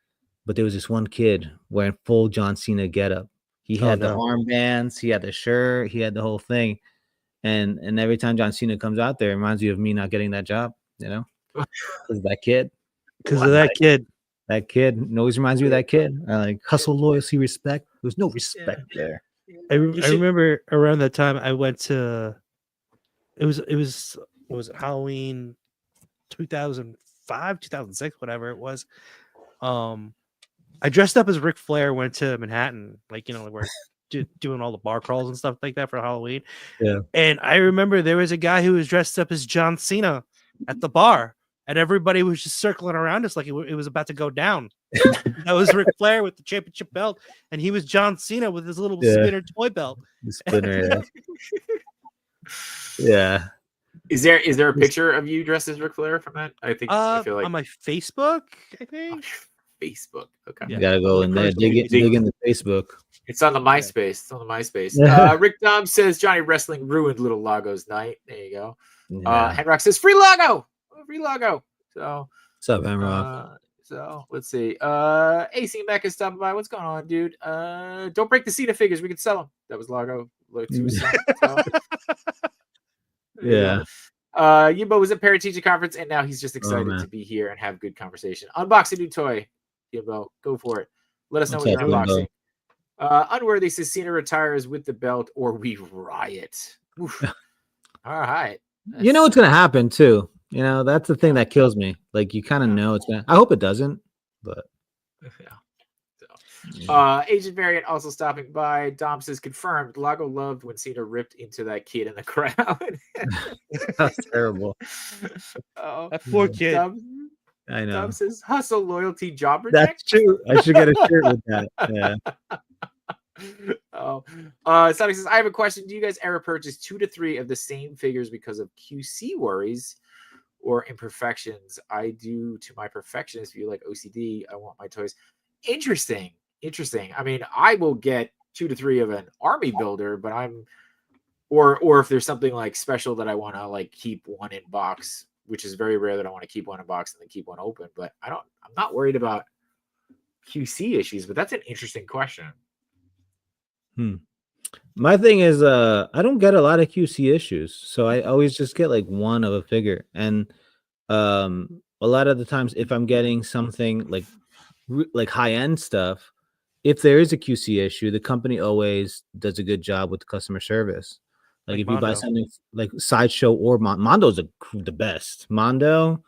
But there was this one kid wearing full John Cena getup. He had the armbands, he had the shirt, he had the whole thing. And every time John Cena comes out there, it reminds you of me not getting that job, you know? Because of that kid. Because of that kid. That kid always reminds me of that kid. I like hustle, loyalty, respect. There's no respect there. I remember around that time I went to. It was what was it, Halloween 2005, 2006, whatever it was. I dressed up as Ric Flair, went to Manhattan, like, we're doing all the bar crawls and stuff like that for Halloween. Yeah. And I remember there was a guy who was dressed up as John Cena at the bar, and everybody was just circling around us like it was about to go down. That was Ric Flair with the championship belt, and he was John Cena with his little spinner toy belt. The spinner, yeah. Is there a picture of you dressed as Ric Flair from that? I feel like on my Facebook, I think. Facebook. Okay. You gotta go in there, dig in the Facebook. It's on the MySpace. It's on the MySpace. Rick Dom says Johnny Wrestling ruined Little Lago's night. There you go. Henrock says free Lago. Free Lago. So what's up, Henrock? So let's see. AC Mecca stopping by. What's going on, dude? Don't break the Cena figures. We can sell them. That was Lago. Yeah. Yimbo was at Parent Teacher Conference, and now he's just excited to be here and have good conversation. Unbox a new toy, Yimbo. Go for it. Let us know what you're unboxing. Unworthy says Cena retires with the belt or we riot. Oof. All right. You know what's gonna happen too. That's the thing that kills me. Like you kind of know it's gonna. I hope it doesn't, but Agent Variant also stopping by. Dom says confirmed. Lago loved when Cena ripped into that kid in the crowd. That's terrible. That poor kid. I know. Dom says hustle, loyalty, job reject. That's true. I should get a shirt with that. Yeah. Sonic says, I have a question. Do you guys ever purchase 2 to 3 of the same figures because of QC worries or imperfections? I do to my perfectionist view, like OCD. I want my toys. Interesting. I mean, I will get 2 to 3 of an army builder, but or if there's something like special that I want to like keep one in box, which is very rare that I want to keep one in box and then keep one open. But I'm not worried about QC issues, but that's an interesting question. My thing is, I don't get a lot of QC issues, so I always just get like one of a figure, and a lot of the times, if I'm getting something like high end stuff, if there is a QC issue, the company always does a good job with the customer service. Like if Mondo. You buy something like Sideshow or Mondo's the best. Mondo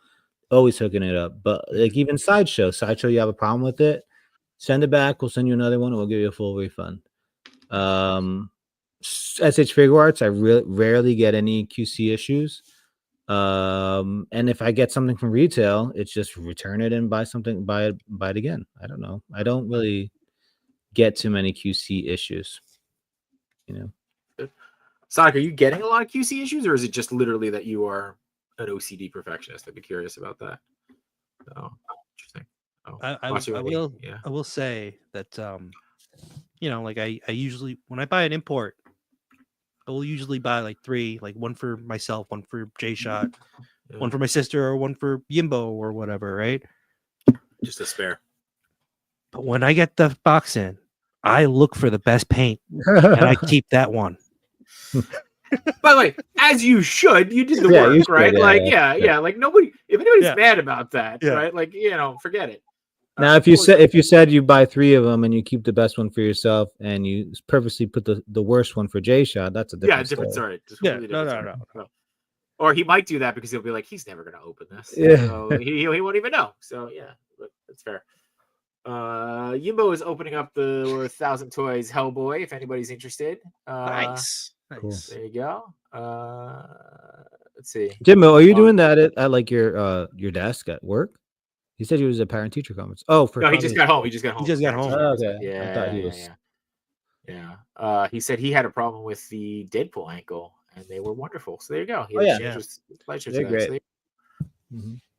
always hooking it up, but like even Sideshow, you have a problem with it, send it back. We'll send you another one, and we'll give you a full refund. SH Figure Arts, I rarely get any QC issues. And if I get something from retail, it's just return it and buy it again. I don't know. I don't really get too many QC issues. Sonic, are you getting a lot of QC issues, or is it just literally that you are an OCD perfectionist? I'd be curious about that. Oh, interesting. I will say that like I usually, when I buy an import, I will usually buy like 3, like one for myself, one for J-Shot, one for my sister, or one for Yimbo or whatever, right? Just a spare. But when I get the box in, I look for the best paint and I keep that one. By the way, as you should, you did the work, right? Like nobody, if anybody's mad about that, right? Like, forget it. Now, if you said you buy 3 of them and you keep the best one for yourself and you purposely put the worst one for J-Shot, that's a different story. No. Or he might do that because he'll be like, he's never going to open this. Yeah. So he won't even know. So yeah, that's fair. Yimbo is opening up the 1,000 Toys Hellboy if anybody's interested. Nice. Cool. There you go. Let's see. Jimbo, are you doing that at like your desk at work? He said he was at Parent Teacher Conference. Oh, no, he just got home. Oh, okay. Yeah. I thought he was. Yeah. He said he had a problem with the Deadpool ankle, and they were wonderful. So there you go. They're great.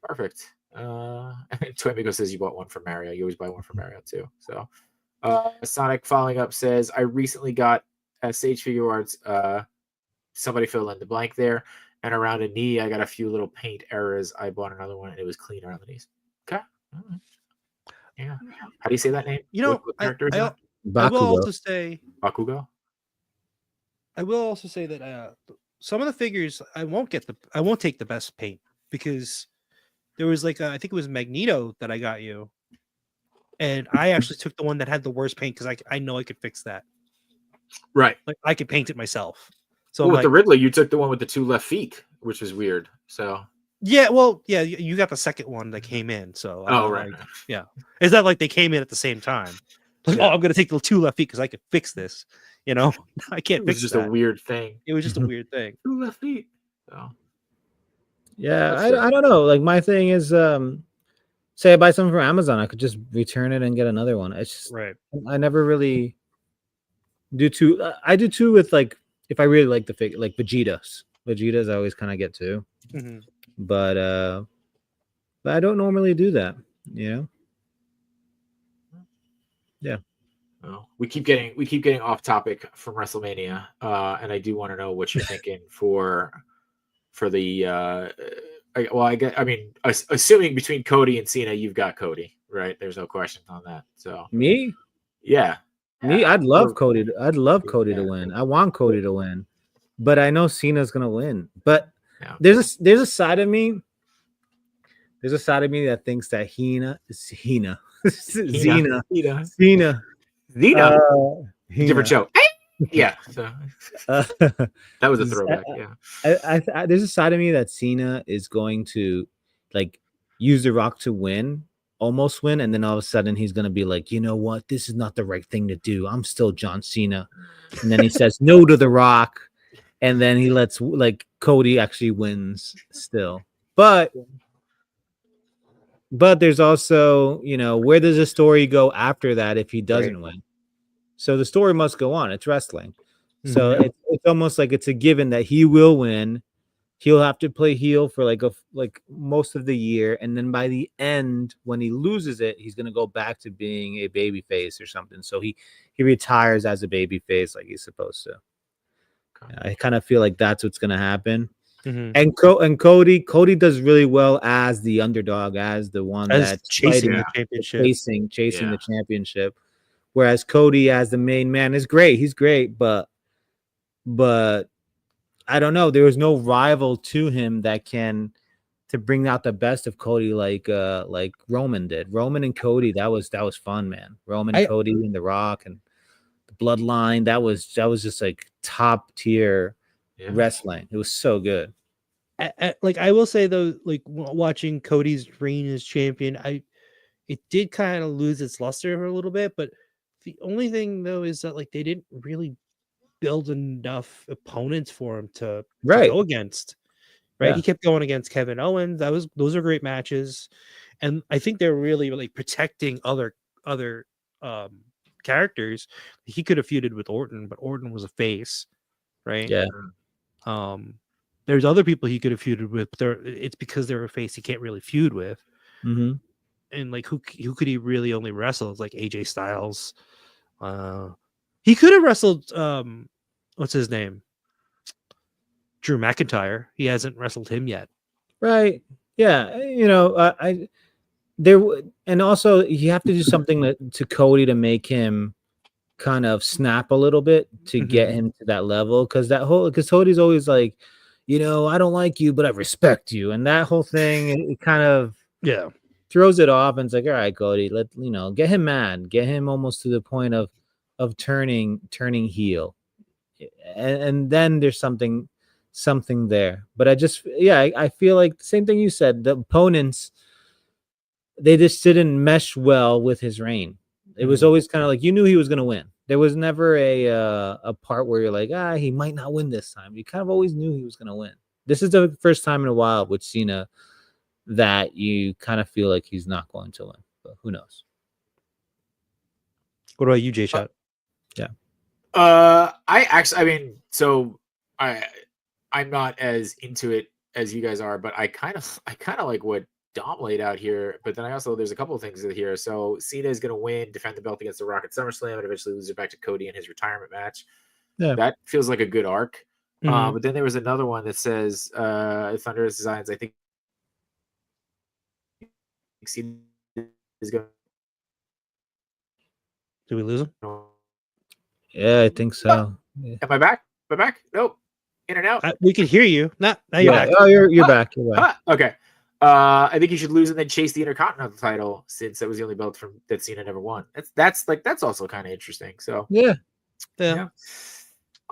Perfect. Toy Amigo says you bought one for Mario. You always buy one for Mario too. So Sonic following up says, I recently got SH Figure Arts. Somebody fill in the blank there. And around a knee, I got a few little paint errors. I bought another one, and it was clean around the knees. Okay. Yeah. How do you say that name? What character is that? I will also say Bakugo. I will also say that some of the figures I won't take the best paint, because there was like I think it was Magneto that I got you, and I actually took the one that had the worst paint because I know I could fix that. Right. Like I could paint it myself. So Well, I'm with like, the Ridley, you took the one with the 2 left feet, which was weird. So. yeah, well, yeah, you got the second one that came in. So I'm Oh, not right. like, yeah, it's not like they came in at the same time. Like, Yeah. oh, I'm gonna take the 2 left feet because I could fix this. You know, I can't It was fix just that. a weird thing. It was just a weird thing. 2 left feet. So. Yeah, That's I fair. don't know. Like my thing is, say I buy something from Amazon, I could just return it and get another one. It's just Right. I never really do two. I do two with like if I really like the figure, like Vegetas. Vegetas I always kind of get too, Mm-hmm. but I don't normally do that. You know. Yeah. Well, we keep getting off topic from WrestleMania, and I do want to know what you're thinking for the. Assuming between Cody and Cena, you've got Cody, right? There's no question on that. So Me, yeah, I'd love Cody. I'd love Yeah. Cody to win. I want Cody to win, but I know Cena's gonna win. But Yeah. there's a side of me. There's a side of me that thinks that Cena. Different show. Yeah, so that was a throwback. Yeah, There's a side of me that Cena is going to like use The Rock to win, almost win, and then all of a sudden he's gonna be like, you know what, this is not the right thing to do. I'm still John Cena, and then he says no to The Rock, and then he lets like Cody actually wins still, but there's also, you know, where does the story go after that if he doesn't win? So the story must go on. It's wrestling. So it's almost like it's a given that he will win. He'll have to play heel for like most of the year, and then by the end, when he loses it, he's gonna go back to being a baby face or something. So he retires as a baby face like he's supposed to. I kind of feel like that's what's gonna happen. Mm-hmm. And Cody does really well as the underdog, as the one that's chasing the championship, chasing the championship. Whereas Cody as the main man is great. He's great, but I don't know. There was no rival to him that can to bring out the best of Cody like Roman did. Roman and Cody, that was fun, man. Roman, Cody, and The Rock and the Bloodline. That was just like top tier wrestling. It was so good. I will say though, like watching Cody's reign as champion, it did kind of lose its luster for a little bit, but the only thing though is that like they didn't really build enough opponents for him to go against. Right, he kept going against Kevin Owens. Those are great matches, and I think they're really like protecting other characters. He could have feuded with Orton, but Orton was a face, right? Yeah. There's other people he could have feuded with, but it's because they're a face he can't really feud with. Mm-hmm. And like who could he really only wrestle? It's like AJ Styles. He could have wrestled what's his name? Drew McIntyre. He hasn't wrestled him yet. Right. Yeah. You know, and also you have to do something to Cody to make him kind of snap a little bit to get him to that level. Because Cody's always like, you know, I don't like you, but I respect you. And that whole thing, it kind of throws it off. And it's like, all right, Cody, get him mad, get him almost to the point of turning heel. And then there's something there. But I feel like the same thing you said, the opponents, they just didn't mesh well with his reign. It was always kind of like you knew he was going to win. There was never a part where you're like, he might not win this time. You kind of always knew he was going to win. This is the first time in a while with Cena that you kind of feel like he's not going to win, but who knows? What about you, J-Shot? I'm not as into it as you guys are, but I kind of like what Dom laid out here. But then there's a couple of things here. So Cena is going to win, defend the belt against The Rock at SummerSlam, and eventually lose it back to Cody in his retirement match. Yeah, that feels like a good arc. But then there was another one that says Thunder Designs. I think Cena is going. Did we lose him? Yeah, I think so. Am I back? Am I back? Nope. In and out. We can hear you. Now you're back. Oh, you're back. You're back. Okay. I think he should lose and then chase the Intercontinental title, since that was the only belt that Cena never won. That's also kind of interesting. So Yeah.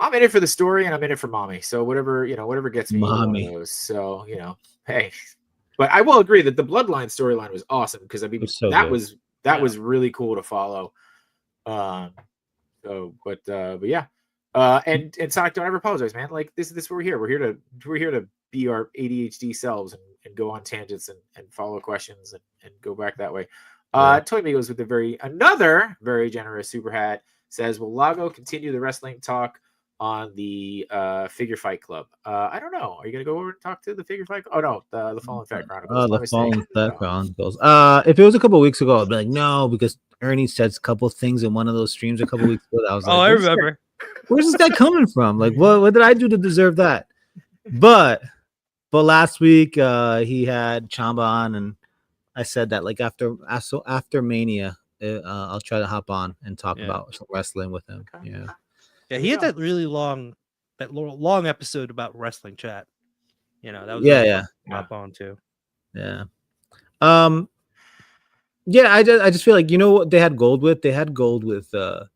I'm in it for the story, and I'm in it for mommy. So whatever gets me, one Mommy. of those. So hey. But I will agree that the Bloodline storyline was awesome, because I mean that was really cool to follow. But yeah. And Sonic, don't ever apologize, man. Like this is what we're here. We're here to be our ADHD selves and go on tangents and follow questions and go back that way. Toy Migos with another very generous super hat says, will Lago continue the wrestling talk on the Figure Fight Club? I don't know. Are you gonna go over and talk to the Figure Fight? Oh no, the Fallen Fat Chronicles. The Fallen Fat Chronicles. If it was a couple weeks ago, I'd be like, no, because Ernie said a couple things in one of those streams a couple weeks ago. I was like, I remember. Where's this guy coming from? Like, what did I do to deserve that? But last week he had Chamba on, and I said that like after Mania, I'll try to hop on and talk about some wrestling with him. Okay. Yeah, he had that really long episode about wrestling chat. That was hop on too. Yeah. Yeah, I just feel like what they had gold with? They had gold with the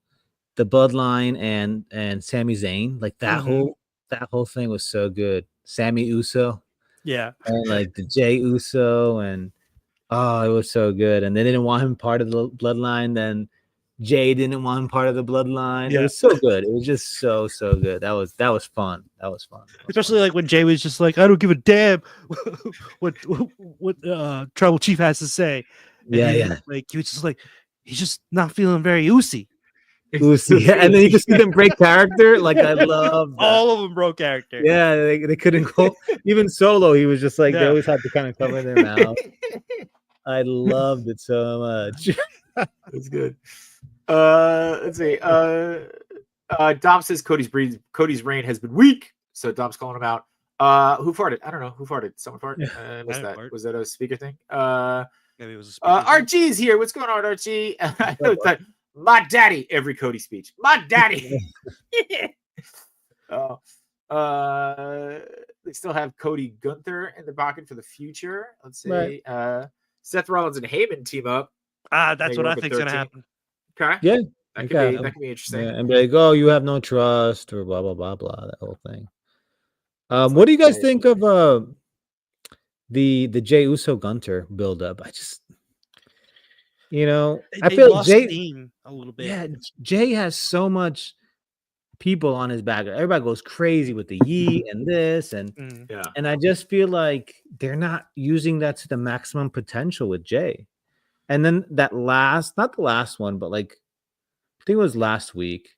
Bloodline and Sami Zayn. Like that whole thing was so good. Sammy Uso. Yeah. And like the Jey Uso, and it was so good. And they didn't want him part of the Bloodline, then Jay didn't want him part of the Bloodline. Yeah. It was so good. It was just so good. That was fun. Especially like when Jay was just like, I don't give a damn what Tribal Chief has to say. And like he was just like, he's just not feeling very oozy. Yeah, and then you just see them break character. Like I love that. All of them broke character. Yeah, they couldn't go. Even Solo, he was just like they always had to kind of cover their mouth. I loved it so much. It's good. Let's see. Dom says Cody's reign has been weak, so Dom's calling him out. Who farted? I don't know who farted. Someone farted. What's that? Was that a speaker thing? Maybe it was a speaker thing. RG's here. What's going on, RG? I know that. My daddy, every Cody speech. My daddy. They still have Cody Gunther in the pocket for the future. Let's see. Right. Seth Rollins and Heyman team up. That's what I think is going to happen. Okay. Yeah. That could be interesting. Yeah, and be like, oh, you have no trust, or blah, blah, blah, blah, that whole thing. What do you guys think of the Jey Uso Gunther build-up? I just... I feel like Jay a little bit. Yeah, Jay has so much people on his back. Everybody goes crazy with the Yee and this, and I just feel like they're not using that to the maximum potential with Jay. And then that not the last one, but like I think it was last week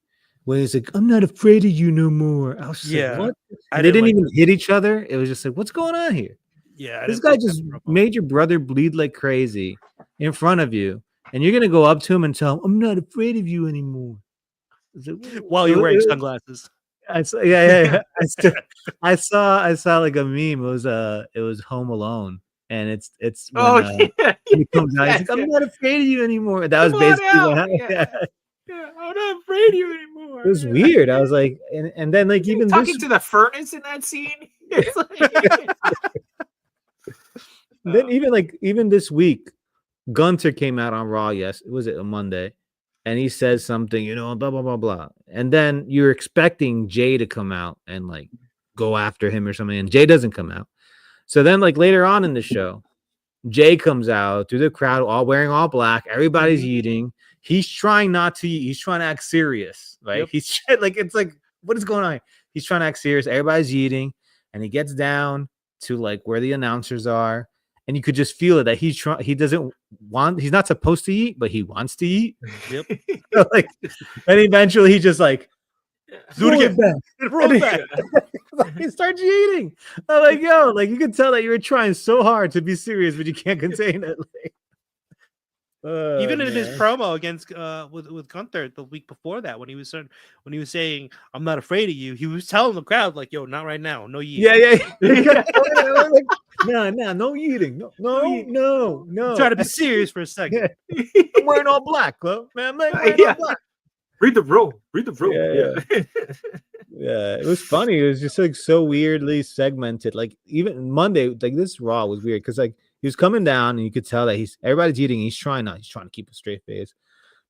when he's like, "I'm not afraid of you no more." I was just like, "What?" They didn't even hit each other. It was just like, "What's going on here?" Yeah, this guy just made your brother bleed like crazy in front of you, and you're gonna go up to him and tell him, "I'm not afraid of you anymore," while you're wearing sunglasses. I saw like a meme. It was Home Alone, and it's when, he comes out. He's like, "I'm not afraid of you anymore." That was basically what happened. I'm not afraid of you anymore. It was weird. I was like, and then like even talking to the furnace in that scene. It's like... Then even this week, Gunther came out on Raw. Yes, was it a Monday? And he says something, blah blah blah blah. And then you're expecting Jay to come out and like go after him or something, and Jay doesn't come out. So then, like later on in the show, Jay comes out through the crowd, all wearing all black. Everybody's eating. He's trying not to eat. He's trying to act serious, right? Yep. He's like, it's like, what is going on? He's trying to act serious. Everybody's eating, and he gets down to like where the announcers are. And you could just feel it that he's not supposed to eat, but he wants to eat. Yep. Like, and eventually he just like, do it again. Roll it back. He starts eating. I'm like, yo, like you can tell that you're trying so hard to be serious, but you can't contain it. Like, even in his promo against with Gunther the week before that, when he was saying, "I'm not afraid of you," he was telling the crowd like, "Yo, not right now, no eating." Yeah. Like, no eating, no. Try to be serious for a second. I'm wearing all black, bro. Man, I'm wearing all black. Read the room. Yeah, it was funny. It was just like so weirdly segmented. Like even Monday, like this Raw was weird because like he was coming down, and you could tell that everybody's eating. He's trying to keep a straight face.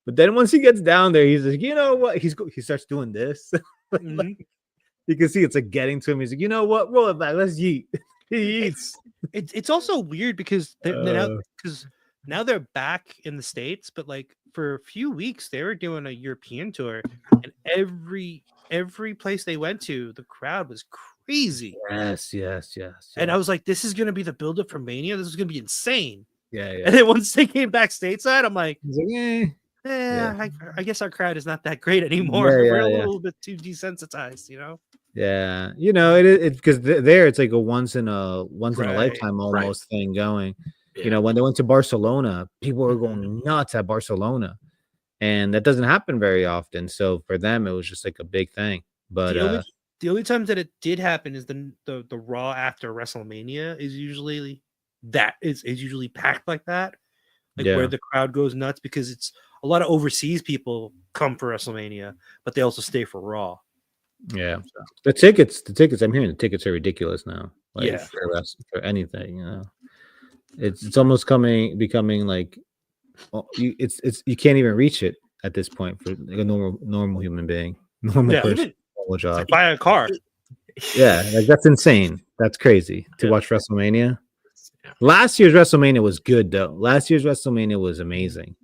But then once he gets down there, he's like, you know what? He starts doing this. Like, you can see it's like getting to him. He's like, you know what? Roll it back. Let's eat. He eats. It's also weird because now they're back in the States, but like for a few weeks they were doing a European tour, and every place they went to, the crowd was crazy. Yes. And I was like, this is gonna be the build-up for Mania. This is gonna be insane. Yeah. And then once they came back stateside, I'm like, He's like, I guess our crowd is not that great anymore. Yeah, We're a yeah. little bit too desensitized, you know. Yeah, you know, it because there it's like a once in a Right, lifetime almost thing going. Yeah. You know, when they went to Barcelona, people were going nuts at Barcelona, and that doesn't happen very often. So for them, it was just like a big thing. But The only times that it did happen is the Raw after WrestleMania is usually usually packed like that, like Yeah. where the crowd goes nuts because it's a lot of overseas people come for WrestleMania, but they also stay for Raw. yeah, the tickets. I'm hearing the tickets are ridiculous now. Like Yeah. for anything, you know, it's almost becoming like you can't even reach it at this point for like a normal human being, normal person, normal It's job. like buy a car. Yeah, like that's insane. That's crazy to watch WrestleMania. Last year's WrestleMania was good though. Last year's WrestleMania was amazing.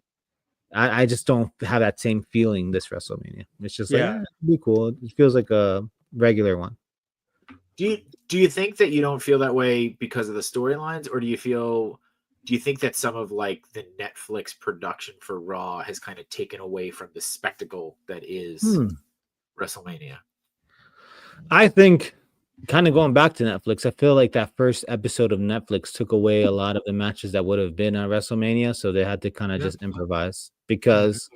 I just don't have that same feeling this WrestleMania. It's just like it'd be cool. It feels like a regular one. Do you think that you don't feel that way because of the storylines, or do you think that some of like the Netflix production for Raw has kind of taken away from the spectacle that is WrestleMania? I think kind of going back to Netflix, I feel like that first episode of Netflix took away a lot of the matches that would have been on WrestleMania, so they had to kind of just improvise because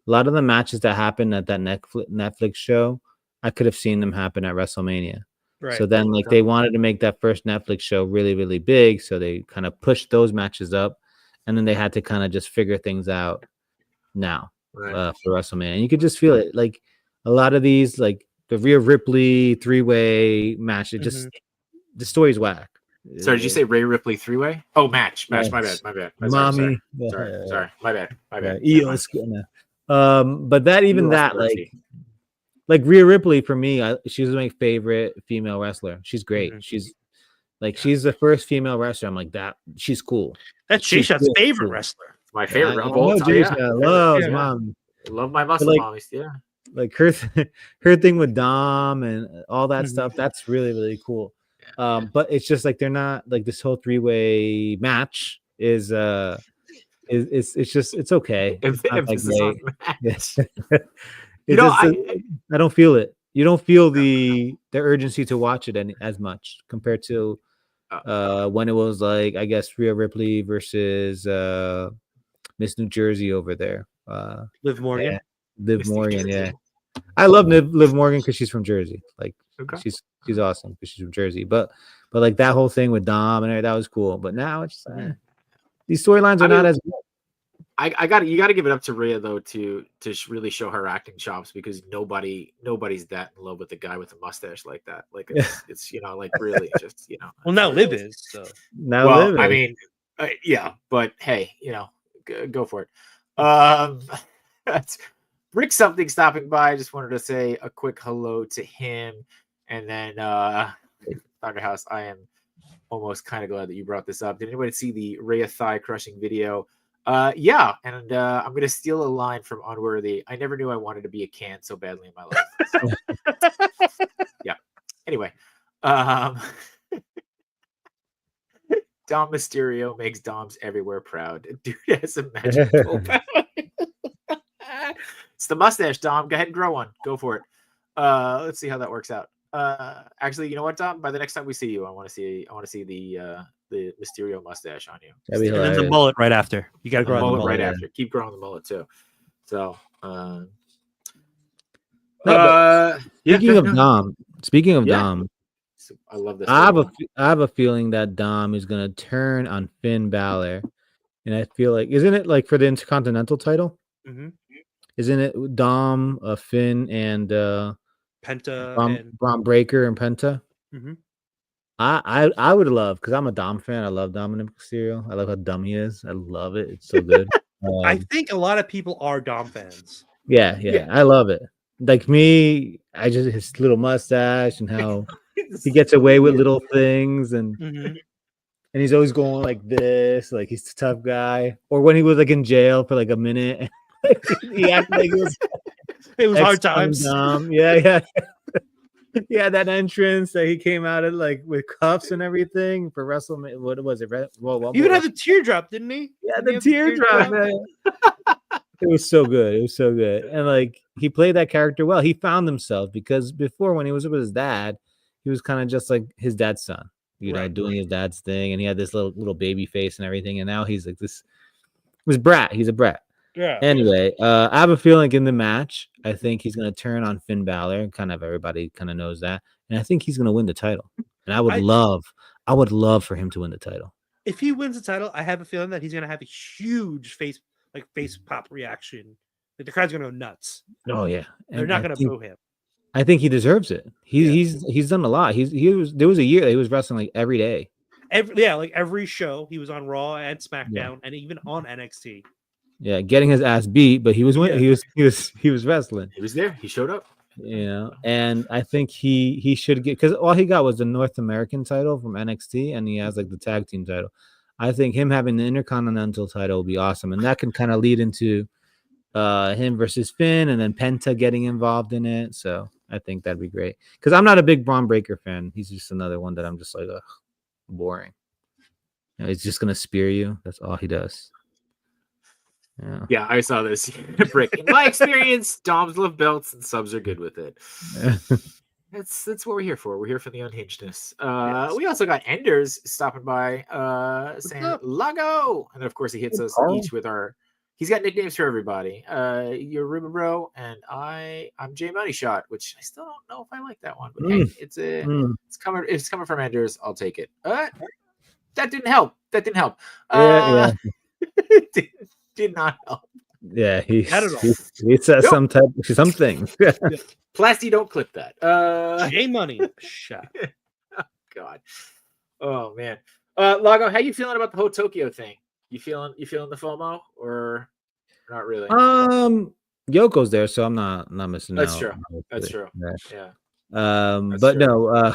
a lot of the matches that happened at that Netflix show, I could have seen them happen at WrestleMania. Right. So then like they wanted to make that first Netflix show really, really big, so they kind of pushed those matches up, and then they had to kind of just figure things out now for WrestleMania. And you could just feel it, like a lot of these, like the Rhea Ripley 3-way match, it just the story's whack. Sorry, did you say Rhea Ripley 3-way? Oh, match. My bad. Mommy. Sorry. My bad. EOS. But that even that like Rhea Ripley for me, she's my favorite female wrestler. She's great. She's the first female wrestler. I'm like that. She's cool. That's Jay-Shot's favorite wrestler. My favorite of all time. I love my muscle mommies. Yeah. Like her thing with Dom and all that stuff, that's really, really cool. But it's just like they're not like this whole 3-way match is it's okay. It's not that great. Yes. I don't feel it. You don't feel the urgency to watch it as much compared to when it was like, I guess, Rhea Ripley versus Miss New Jersey over there. Liv Morgan. Yeah. Liv Morgan, yeah. I love Liv Morgan because she's from Jersey. Like she's awesome because she's from Jersey. But like that whole thing with Dom and everything, that was cool. But now it's these storylines are not as good. You got to give it up to Rhea though to really show her acting chops, because nobody's that in love with the guy with the mustache like that. Like it's you know, like really just, you know. Well, now Liv is. So now Liv is. I mean, yeah, but hey, you know, go for it. That's Rick something stopping by. I just wanted to say a quick hello to him, and then Thunder House. I am almost kind of glad that you brought this up. Did anybody see the Rhea thigh crushing video? Yeah, and I'm gonna steal a line from Unworthy. I never knew I wanted to be a can so badly in my life. So, yeah. Anyway, Dom Mysterio makes Doms everywhere proud. Dude has a magic pull power. It's the mustache, Dom. Go ahead and grow one. Go for it. Let's see how that works out. Actually, you know what, Dom? By the next time we see you, I want to see the Mysterio mustache on you. And then the mullet right after. You got to grow the mullet right after. Keep growing the mullet too. So, Speaking of Dom, I love this. I have a feeling that Dom is gonna turn on Finn Balor, and I feel like, isn't it like for the Intercontinental title? Mm-hmm. Isn't it Dom, Finn, and Penta, Braun Breaker and Penta? Mm-hmm. I would love, because I'm a Dom fan. I love Dominic Mysterio. I love how dumb he is. I love it. It's so good. I think a lot of people are Dom fans. Yeah, I love it. Like me, I just his little mustache and how he gets away with little things, and he's always going like this, like he's the tough guy. Or when he was like in jail for like a minute, he acted like it was hard times. Yeah. Yeah, that entrance that he came out of like with cuffs and everything for Wrestlemania. What was it? Well, he even had the teardrop, didn't he? Yeah, the teardrop. It was so good. It was so good. And like he played that character well. He found himself, because before, when he was with his dad, he was kind of just like his dad's son, doing his dad's thing, and he had this little baby face and everything. And now he's like this brat. He's a brat. Yeah. Anyway, I have a feeling in the match, I think he's gonna turn on Finn Balor. Kind of everybody kind of knows that, and I think he's gonna win the title. And I would love for him to win the title. If he wins the title, I have a feeling that he's gonna have a huge face pop reaction. Like the crowd's gonna go nuts. Oh yeah, they're not gonna boo him. I think he deserves it. He's done a lot. There was a year that he was wrestling like every day. Every show he was on Raw and SmackDown, and even on NXT. Yeah, getting his ass beat, but he was winning. He was wrestling. He was there. He showed up. And I think he should get, because all he got was the North American title from NXT, and he has like the tag team title. I think him having the Intercontinental title will be awesome, and that can kind of lead into him versus Finn, and then Penta getting involved in it. So I think that'd be great, because I'm not a big Braun Breaker fan. He's just another one that I'm just like, ugh, boring. He's just gonna spear you. That's all he does. Yeah, I saw this. Breaking my experience. Doms love belts, and subs are good with it. That's what we're here for. We're here for the unhingedness. Yes. We also got Enders stopping by, saying Lago, and then of course he hits us each with our. He's got nicknames for everybody. You're Ruben Bro, and I'm J Money Shot, which I still don't know if I like that one, but hey, it's coming. It's coming from Enders. I'll take it. That didn't help. Yeah. Did not help. Yeah, he says something. Plasty, don't clip that. J Money Shot. Oh, God. Oh man. Lago, how you feeling about the whole Tokyo thing? You feeling the FOMO or not really? Yoko's there, so I'm not missing out. That's true. Yeah. But no,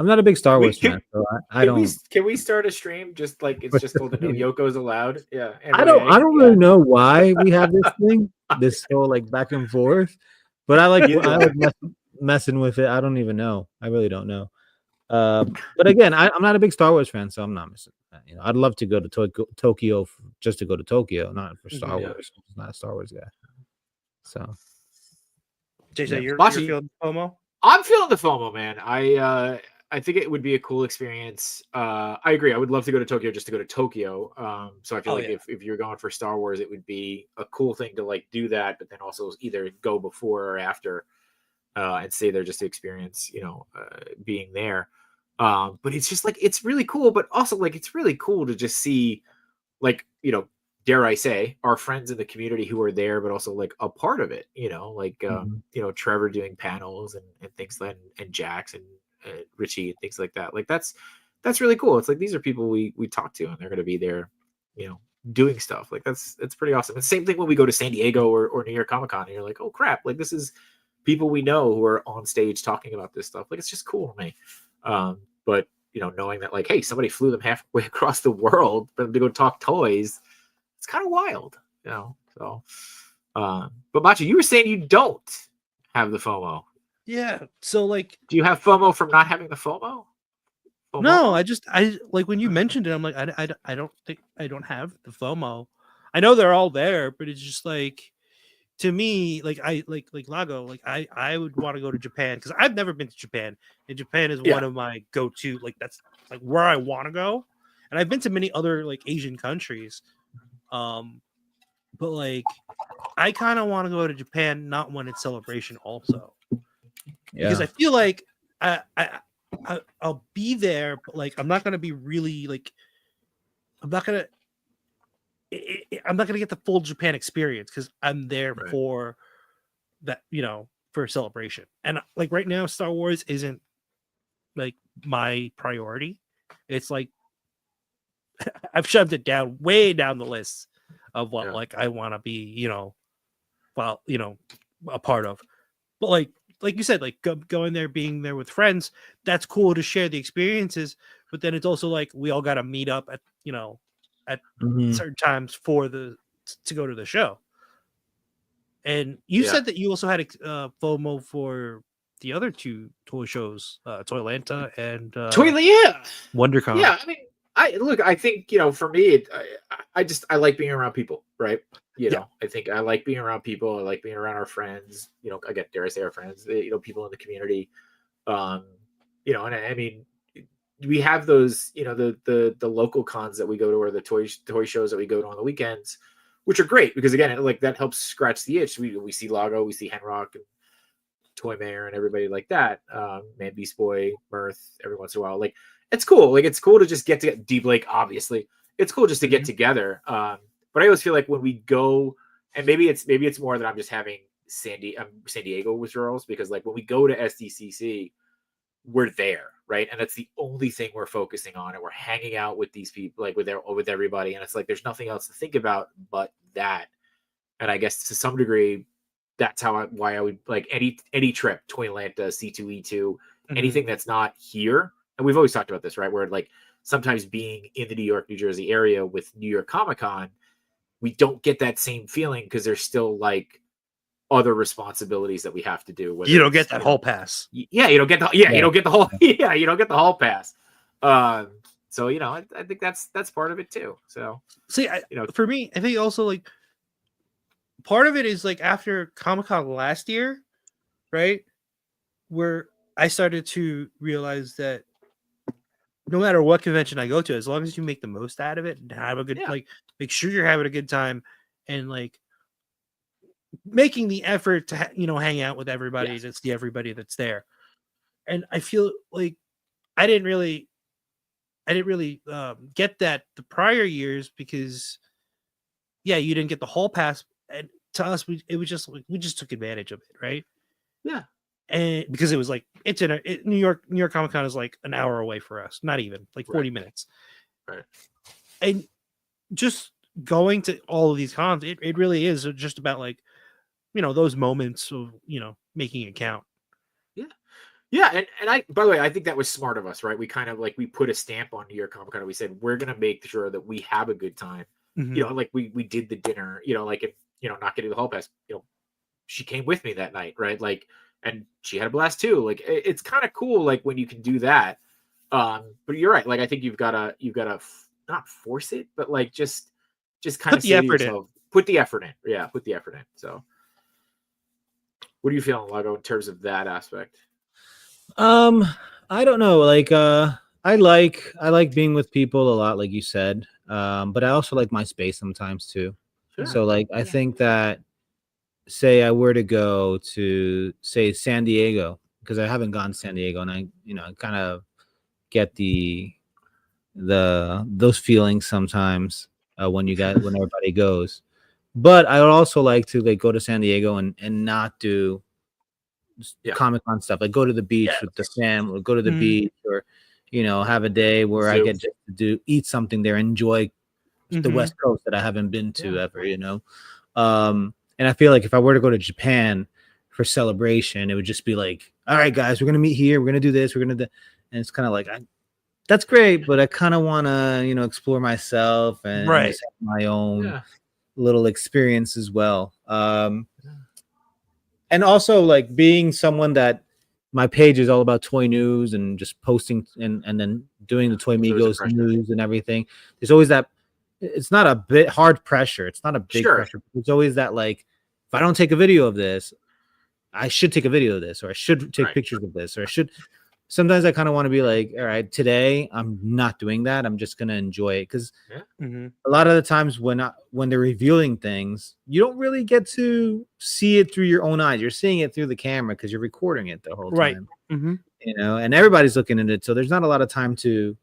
I'm not a big Star Wars fan, so I don't. Can we start a stream just like it's just called the No Yoko's Allowed? Yeah. I don't really know why we have this thing, this whole like back and forth, but I like messing with it. I don't even know. I really don't know. But again, I'm not a big Star Wars fan, so I'm not missing that. I'd love to go to Tokyo just to go to Tokyo, not for Star Wars. I'm not a Star Wars guy. So, JJ, you're feeling FOMO? I'm feeling the FOMO, man. I think it would be a cool experience. I agree. I would love to go to Tokyo just to go to Tokyo. So I feel if you're going for Star Wars, it would be a cool thing to like do that, but then also either go before or after and stay there just to experience, being there. But it's just like, it's really cool, but also like, it's really cool to just see like, dare I say, our friends in the community who are there, but also like a part of it, Trevor doing panels and things like that, and Jax and Richie and things like that. Like that's really cool. It's like these are people we talk to, and they're going to be there, doing stuff. Like that's pretty awesome. And same thing when we go to San Diego or New York Comic Con, and you're like, oh crap, like this is people we know who are on stage talking about this stuff. Like it's just cool to me. But knowing that like, hey, somebody flew them halfway across the world for them to go talk toys, it's kind of wild, So, but Macho, you were saying you don't have the FOMO. Yeah. So like, do you have FOMO from not having the FOMO? No, I like when you mentioned it, I'm like, I don't think I don't have the FOMO. I know they're all there, but it's just like, to me, like I like Lago, like I would want to go to Japan because I've never been to Japan, and Japan is one of my go-to, like that's like where I want to go. And I've been to many other like Asian countries. But like I kind of want to go to Japan, not when it's Celebration also. Because I feel like I'll be there, but like I'm not gonna be really like I'm not gonna get the full Japan experience because I'm there for that, for a celebration. And like right now, Star Wars isn't like my priority. It's like I've shoved it down way down the list of what like I want to be, a part of. But like you said, like going there, being there with friends, that's cool to share the experiences. But then it's also like we all got to meet up at certain times to go to the show. And you said that you also had FOMO for the other two toy shows, Toylanta and WonderCon. Yeah, I mean, I think for me, I like being around people, right? I think I like being around people. I like being around our friends. Again, dare I say our friends? People in the community. And I mean, we have those, the local cons that we go to, or the toy shows that we go to on the weekends, which are great because again, that helps scratch the itch. We see Lago, we see Henrock, and Toy Mayor, and everybody like that. Man, Beast Boy, Mirth, every once in a while. Like, it's cool. Like, it's cool to just get to Deep Lake. Obviously, it's cool just to get together. But I always feel like when we go, and maybe it's more that I'm just having San Diego withdrawals, because like when we go to SDCC, we're there, right? And that's the only thing we're focusing on, and we're hanging out with these people, like with everybody, and it's like there's nothing else to think about but that. And I guess to some degree, that's why I would like any trip, Toylanta, C2E2, anything that's not here. And we've always talked about this, right? Where like sometimes being in the New York, New Jersey area with New York Comic Con, we don't get that same feeling because there's still like other responsibilities that we have to do. You don't get that hall pass. Yeah, you don't get the you don't get the whole you don't get the hall pass. So I think that's part of it too. So see, for me, I think also like part of it is like after Comic-Con last year, right? Where I started to realize that no matter what convention I go to, as long as you make the most out of it and have a good make sure you're having a good time and like making the effort to hang out with everybody, to see everybody that's there. And I feel like I didn't really get that the prior years because you didn't get the hall pass, and to us we just took advantage of it, right? Yeah. And because it was like New York Comic Con is like an hour away for us, not even like 40 minutes, right? And just going to all of these cons, it really is just about like those moments of making it count. Yeah, and I, by the way, I think that was smart of us, right? We kind of like we put a stamp on New York Comic Con. We said we're gonna make sure that we have a good time. Like we did the dinner, like if not getting the hall pass, she came with me that night, right? Like, and she had a blast too. Like it's kind of cool, like when you can do that. But you're right. Like I think you've gotta not force it, but like just kind of say to yourself, put the effort in. Yeah, put the effort in. So, what are you feeling, Lago, in terms of that aspect? I don't know. Like, I like being with people a lot, like you said. But I also like my space sometimes too. Sure. So like, I think that say I were to go to say San Diego, because I haven't gone to San Diego, and I kind of get those feelings sometimes when everybody goes. But I would also like to like go to San Diego and not do Comic-Con stuff, like go to the beach with the fam, or go to the beach, or have a day where I get just to eat something there, enjoy the West Coast that I haven't been to ever, and I feel like if I were to go to Japan for Celebration, it would just be like, all right guys, we're gonna meet here, we're gonna do this, and it's kind of like that's great, but I kind of want to explore myself and just have my own little experience as well. And also like being someone that my page is all about toy news and just posting and then doing the Toy Migos news and everything. There's always that. It's not a bit hard pressure. It's not a big pressure. It's always that like, if I don't take a video of this, I should take a video of this, or I should take pictures of this, or I should. Sometimes I kind of want to be like, all right, today I'm not doing that. I'm just gonna enjoy it, because a lot of the times when they're revealing things, you don't really get to see it through your own eyes. You're seeing it through the camera because you're recording it the whole time, and everybody's looking at it, so there's not a lot of time to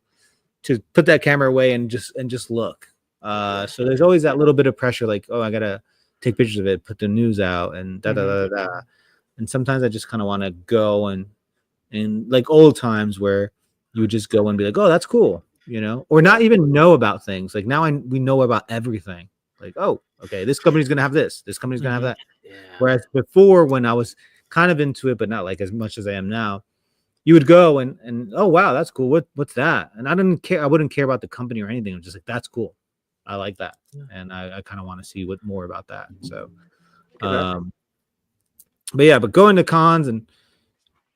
put that camera away and just look. So there's always that little bit of pressure, like, oh, I gotta take pictures of it, put the news out, and and sometimes I just kind of want to go and like old times where you would just go and be like, oh, that's cool, you know, or not even know about things. Like now we know about everything. Like, oh, okay, this company's gonna have this company's gonna have that. Yeah. Whereas before, when I was kind of into it, but not like as much as I am now, you would go and oh wow, that's cool. What's that? And I didn't care. I wouldn't care about the company or anything. I'm just like, that's cool. I like that, and I kind of want to see what more about that. So, but going to cons, and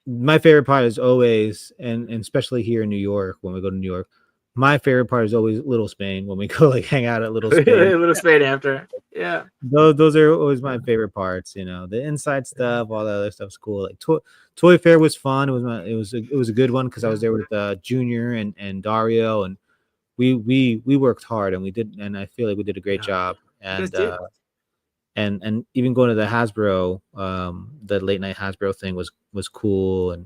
my favorite part is always, and especially here in New York, when we go to New York, my favorite part is always Little Spain, when we go like hang out at Little Spain. Little Spain after. Yeah. Those are always my favorite parts, you know, the inside stuff, all the other stuff's cool. Like Toy Fair was fun. It was a good one because I was there with Junior and Dario, and we worked hard, and I feel like we did a great job. And even going to the Hasbro, the late night Hasbro thing was cool, and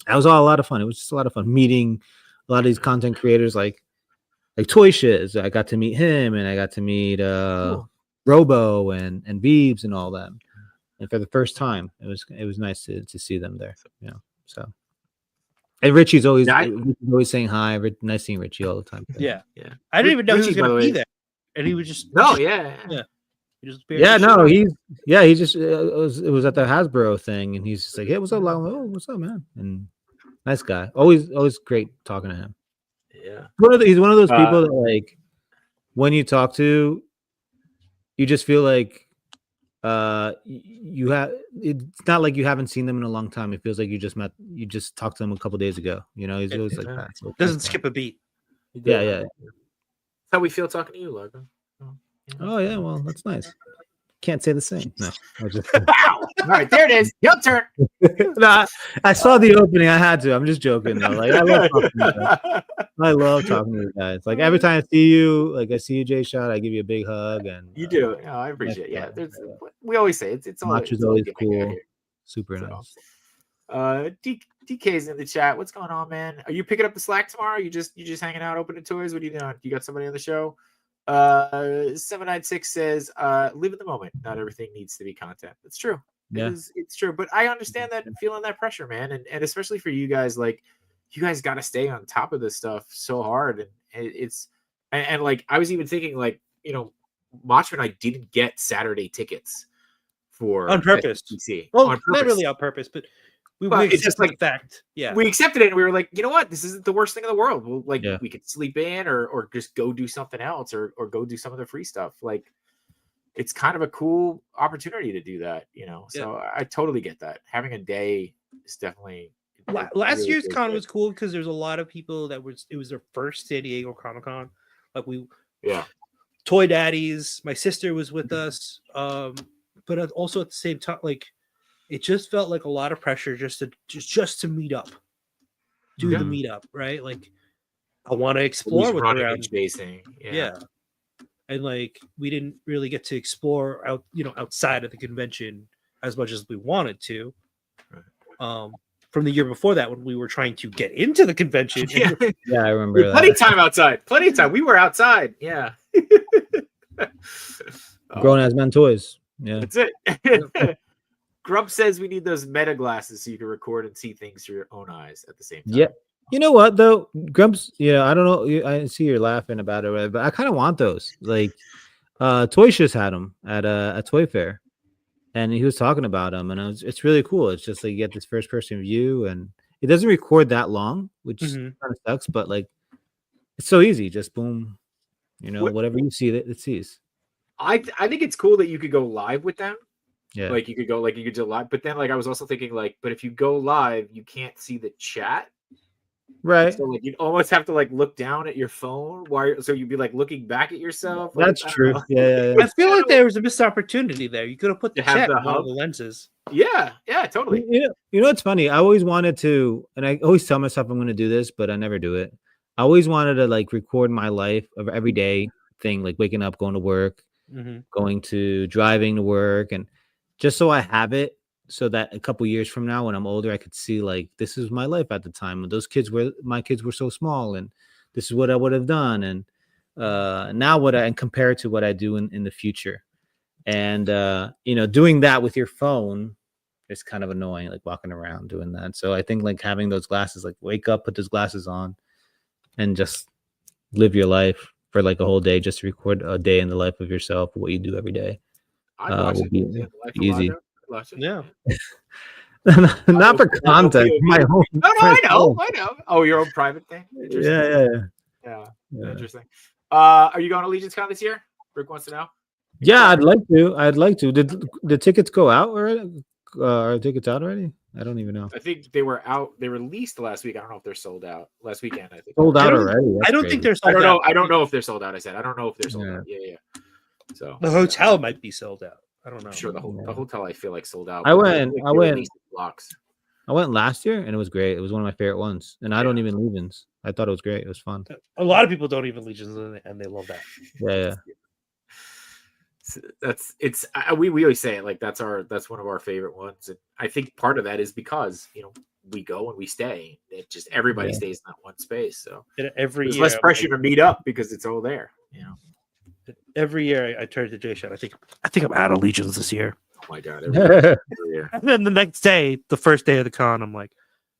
that was all a lot of fun. It was just a lot of fun meeting a lot of these content creators, like Toy Shiz. I got to meet him, and I got to meet Robo and Beebs and all them. And for the first time, it was nice to see them there. You know, so. And Richie's always saying hi. Nice seeing Richie all the time. Yeah. I didn't even know he was going to be there, and he was just He just it was at the Hasbro thing, and he's just like, hey, what's up, Lalo? Oh, what's up, man? And nice guy. Always great talking to him. Yeah. He's one of those people that, like, when you talk to, you just feel like it's not like you haven't seen them in a long time. It feels like you just talked to them a couple days ago. You know, he's always like that. So doesn't skip a beat. Yeah. That's how we feel talking to you, Lago. Oh yeah, well, that's nice. Can't say the same. No, all right, there it is. Your turn. Nah, I saw the opening. I had to. I'm just joking though. Like, I love talking to you guys. Like, every time I see you, like I see you, Jay Shot, I give you a big hug, and you do. No, I appreciate it. Yeah, we always say it's always cool. Super nice. DK's in the chat. What's going on, man? Are you picking up the slack tomorrow? You just hanging out, opening toys? What are you doing? You got somebody on the show? 796 says, live in the moment. Not everything needs to be content. It's true. Yeah. It's true. But I understand that feeling that pressure, man. And especially for you guys, like, you guys got to stay on top of this stuff so hard. And it's like, I was even thinking, like, you know, Macho and I didn't get Saturday tickets for on purpose. SBC. Well, not really on purpose, but it's just like fact. Yeah, we accepted it, and we were like, you know what, this isn't the worst thing in the world. We'll, we could sleep in or just go do something else or go do some of the free stuff. Like, it's kind of a cool opportunity to do that, you know. So I totally get that. Having a day is definitely last really year's con was cool because there's a lot of people it was their first San Diego Comic-Con. Like, Toy Daddies, my sister was with us, but also at the same time, like, it just felt like a lot of pressure just to meet up, do the meetup, right? Like, I want to explore with around spacing, and like, we didn't really get to explore outside of the convention as much as we wanted to. Right. From the year before that, when we were trying to get into the convention, I remember plenty of time outside. Plenty of time. We were outside. Yeah. Grown as men toys. Yeah, that's it. Grump says we need those meta glasses so you can record and see things through your own eyes at the same time. Yeah. You know what, though? Grumps, I don't know. I see you're laughing about it, but I kind of want those. Like, Toy Shiz had them at a Toy Fair, and he was talking about them, and it's really cool. It's just like you get this first person view, and it doesn't record that long, which kind of sucks, but like, it's so easy. Just boom, whatever you see, it sees. I think it's cool that you could go live with them. Yeah. Like, you could do live, but then, like, I was also thinking, like, but if you go live, you can't see the chat. Right. So, like, you'd almost have to, like, look down at your phone so you'd be, like, looking back at yourself. Like, that's true. Yeah. I feel like there was a missed opportunity there. You could have put the chat on one of the lenses. Yeah, totally. You know what's funny? I always wanted to, and I always tell myself I'm going to do this, but I never do it. I always wanted to, like, record my life of everyday thing, like waking up, going to work, going to driving to work, and just so I have it, so that a couple years from now, when I'm older, I could see, like, this is my life at the time. And my kids were so small, and this is what I would have done. And now and compare it to what I do in the future. And, doing that with your phone it's kind of annoying, like walking around doing that. So I think like having those glasses, like wake up, put those glasses on, and just live your life for like a whole day. Just record a day in the life of yourself, what you do every day. I'd watch Will it. be Yeah, the Life of easy. Lago. I'd watch it. Yeah. Not for That content. POV. My own. No, I know. Oh, your own private thing. Interesting. Yeah. Interesting. Are you going to Legion's Con this year? Rick wants to know. Yeah, I'd like to. Did the tickets go out already? Are tickets out already? I don't even know. I think they were out. They released last week. I don't know if they're sold out. Last weekend, I think. Sold out I don't- already. That's I don't crazy. think they're I sold don't know. out. I don't know if they're sold out. I said I don't know if they're sold Yeah. out. Yeah. So The hotel might be sold out. I don't know. I'm sure the hotel I feel like sold out. I but went- they I went- released blocks. I went last year and it was great. It was one of my favorite ones. And I don't even Legions. I thought it was great. It was fun. A lot of people don't even Legions and they love that. Yeah. We always say it like that's one of our favorite ones, and I think part of that is because we go and we stay. It just everybody stays in that one space, so Every there's year, less pressure to meet up because it's all there. every year I turn to Jay Shot. I think I'm out of Legions this year. Oh my god! Every year. And then the next day, the first day of the con, I'm like,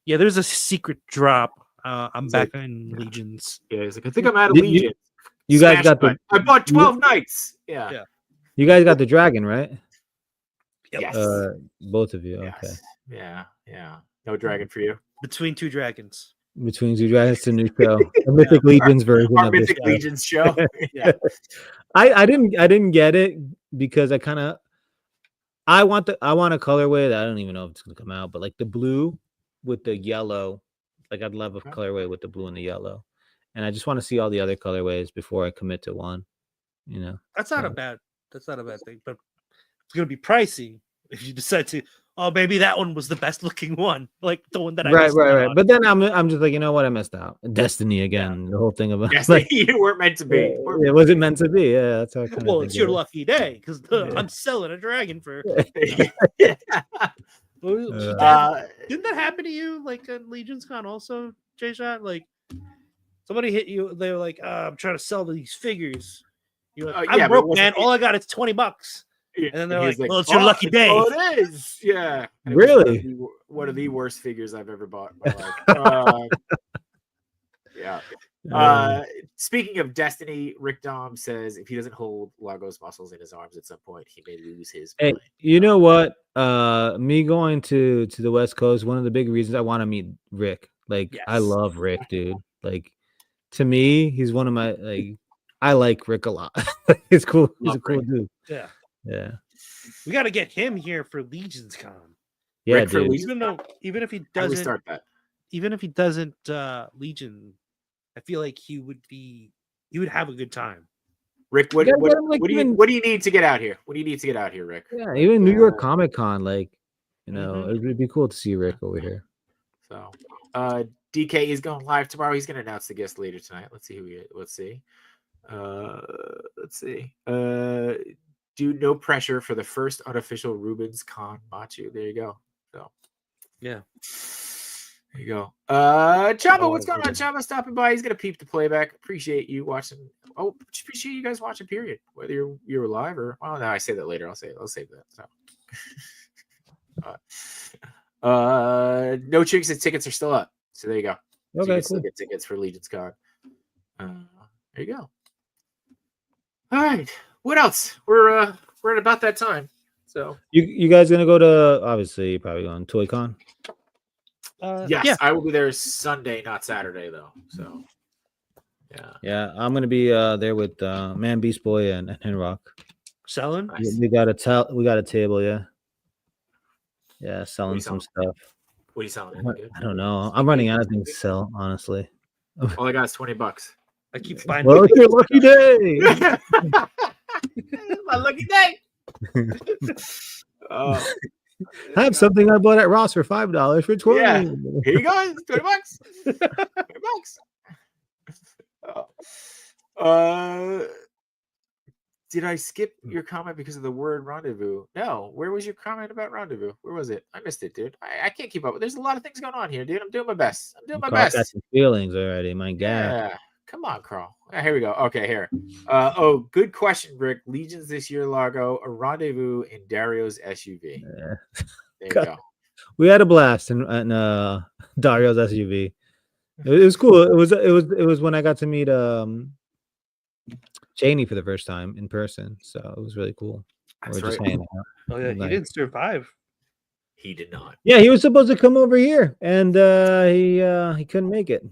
yeah, there's a secret drop. I'm It's back like- in Legions. Yeah, he's like, I think I'm out of Did you- Legion. You guys Smash got the Cut. I bought 12 nights. Yeah. you guys got the dragon, right? Yep. Yes. Both of you. Okay. Yes. Yeah. No dragon for you. Between two dragons. Between two dragons, it's a new show. The Mythic Legions version Our of this Mythic show. Legions show. Yeah. I didn't get it because I want a colorway that I don't even know if it's gonna come out, but like the blue with the yellow, like I'd love a colorway with the blue and the yellow, and I just want to see all the other colorways before I commit to one. That's not a bad thing, but it's gonna be pricey if you decide to. Oh, maybe that one was the best looking one, like the one that I Right. missed out on. But then I'm just like, you know what? I messed out. Destiny again. The whole thing about Yes, like, you weren't meant to be. it wasn't meant to be. Yeah, that's how I kind Well, of it's your lucky day because I'm selling a dragon for. Didn't that happen to you like at Legion's Con also, Jay Shot? Like somebody hit you, they were like, I'm trying to sell these figures. You're like, I'm yeah, but it broke, wasn't- man. All I got is $20. Yeah, And then they're he like, was well, it's your lucky day. Oh, it is. Yeah. And it was Really? one of the worst figures I've ever bought in my life. Yeah. Speaking of Destiny, Rick Dom says if he doesn't hold Lago's muscles in his arms at some point, he may lose his Hey, mind. you know what? Me going to the West Coast, one of the big reasons I want to meet Rick. Like, I Yes. love Rick, dude. Like, to me, he's one of my like. I like Rick a lot. He's cool. He's Love a cool Rick. dude. Yeah. Yeah. We got to get him here for Legion's Con. Yeah, Rick for dude. Legion? Even if he How do we doesn't, start that? Legion, I feel like he would have a good time. Rick, what, Yeah, what, but, like, what do you even- what do you need to get out here? What do you need to get out here, Rick? Yeah, even New York Comic Con, like, Mhm. it'd be cool to see Rick over here. So, DK is going live tomorrow. He's going to announce the guest later tonight. Let's see who he. Let's see. Do no pressure for the first unofficial Rubens Con Machu. There you go. So, Yeah. there you go. Chamba, what's going on? Chamba stopping by. He's going to peep the playback. Appreciate you watching. Oh, appreciate you guys watching. Period. Whether you're live or no, I say that later. I'll save that. So. No Chicks and tickets are still up. So there you go. So you Okay, can still cool. get tickets for Legion's Con. There you go. All right. What else? We're at about that time. So You guys gonna go to obviously you're probably going Toy Con? yes, Yeah. I will be there Sunday, not Saturday though. So yeah. Yeah, I'm gonna be there with Man Beast Boy and Rock. Selling. Nice. We got a table, yeah. Yeah, selling you some selling? stuff. What are you selling? I don't know. I'm running out of things to sell, honestly. All I got is $20. I keep finding. Well, it's your lucky day. My lucky day. Oh, I have something I bought at Ross for $5 for 20. Yeah. Here you go. It's $20. $20. Did I skip your comment because of the word rendezvous? No. Where was your comment about rendezvous? Where was it? I missed it, dude. I can't keep up. There's a lot of things going on here, dude. I'm doing my best. Got some feelings already. My God. Yeah. Come on, Carl. Here we go. Okay, here. Good question, Rick. Legions this year, Lago. A rendezvous in Dario's SUV. There you go. We had a blast in Dario's SUV. It was cool. It was when I got to meet Cheney for the first time in person. So it was really cool. That's We're just right. hanging out. Oh yeah, he didn't survive. He did not. Yeah, he was supposed to come over here, and he couldn't make it.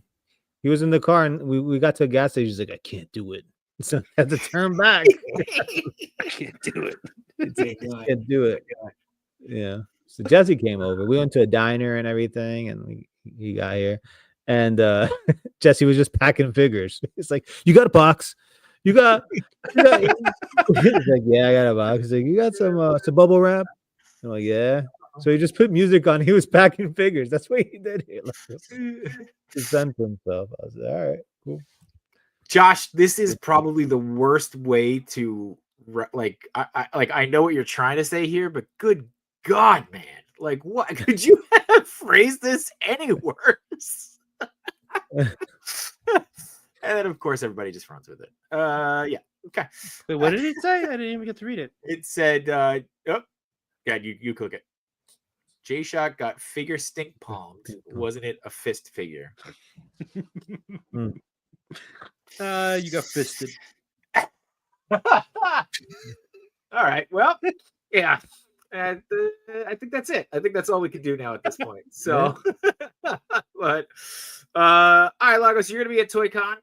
He was in the car, and we got to a gas station. He's like, I can't do it, so I had to turn back. I can't do it. Can't do it. Yeah. So Jesse came over. We went to a diner and everything, and he got here, and Jesse was just packing figures. It's like, you got a box? You got He's like, yeah, I got a box. He's like, you got some bubble wrap? I'm like, yeah. So he just put music on. He was packing figures. That's what he did here. To send himself. I was like, all right, cool. Josh, this is probably the worst way to I know what you're trying to say here, but good God, man. Like, what could you have phrased this any worse? And then, of course, everybody just runs with it. Yeah. Okay. Wait, what did it say? I didn't even get to read it. It said, oh, God, you click it. J-Shot got figure stink palmed. Wasn't it a fist figure? You got fisted. All right. Well, yeah. And I think that's it. I think that's all we can do now at this point. So, but all right, Lagos, you're gonna be at ToyCon.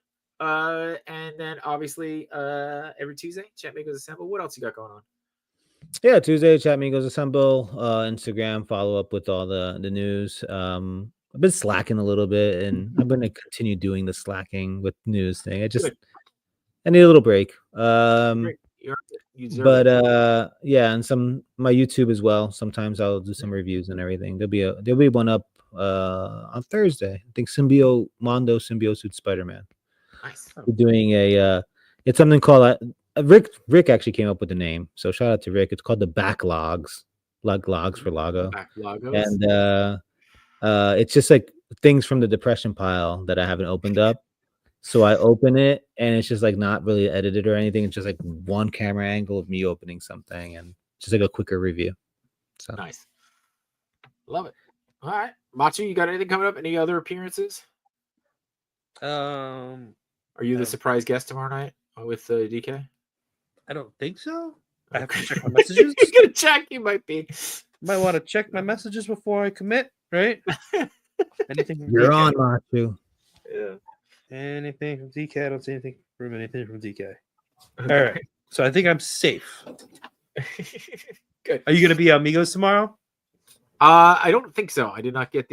And then obviously every Tuesday, Chat Makers Assemble. What else you got going on? Yeah, Tuesday, Chat Migos Assemble. Instagram, follow up with all the news. I've been slacking a little bit, and I'm going to continue doing the slacking with news thing. I need a little break. But yeah, and my YouTube as well. Sometimes I'll do some reviews and everything. There'll be one up on Thursday. I think Mondo Symbiote Spider-Man. Nice. We're doing it's something called Rick actually came up with the name, so shout out to Rick. It's called the Backlogs, logs for Lago. And it's just like things from the depression pile that I haven't opened up. So I open it, and it's just like not really edited or anything. It's just like one camera angle of me opening something, and just like a quicker review. So nice, love it. All right, Machu, you got anything coming up? Any other appearances? Are you the surprise guest tomorrow night with DK? I don't think so. I have to check my messages. You're gonna check. You might be. Might want to check my messages before I commit, right? Anything from you're DK? on, Machu. Yeah. Anything from DK? I don't see anything from DK. Okay. All right. So I think I'm safe. Good. Are you gonna be Amigos tomorrow? I don't think so. I did not get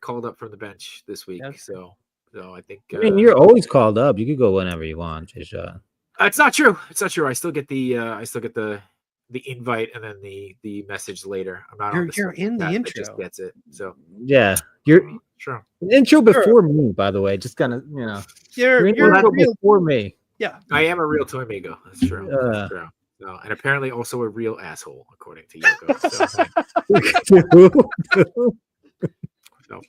called up from the bench this week. Okay. So I think I mean, you're always called up. You could go whenever you want. It's not true. It's not true. I still get the invite and then the message later. I'm not. You're in the intro. Just gets it. So yeah, you're sure. An intro before me, by the way. Just kind of You're intro real before me. Yeah, I am a real toy Migo. That's true. That's true. No, and apparently also a real asshole, according to Yoko. So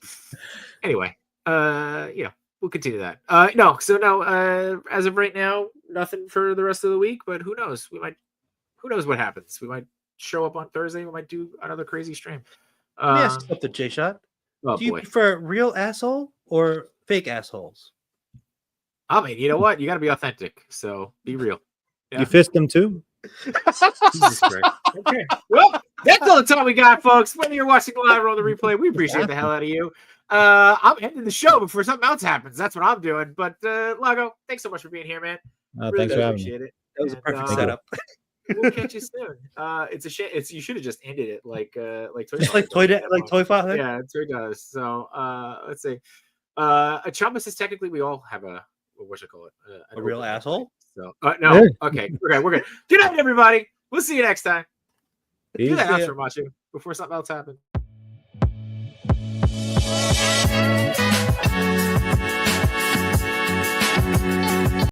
anyway, we'll continue that. As of right now, nothing for the rest of the week, but who knows? Who knows what happens? We might show up on Thursday. We might do another crazy stream. Let me ask you something, J-Shot. Oh, do you prefer real asshole or fake assholes? I mean, you know what? You got to be authentic. So be real. Yeah. You fist them too? Jesus Christ. Okay. Well, that's all the time we got, folks. Whether you're watching live or on the replay, we appreciate the hell out of you. I'm ending the show before something else happens. That's what I'm doing. But Lago, thanks so much for being here, man. Thanks for having me. It. That was a perfect setup. We'll catch you soon. It's a shame. You should have just ended it like Toy Father. Yeah, Toy does. So let's see. Chamba says technically we all have a real asshole. So no, okay, we're good. Good night, everybody. We'll see you next time. Do that outro, Machu, before something else happens.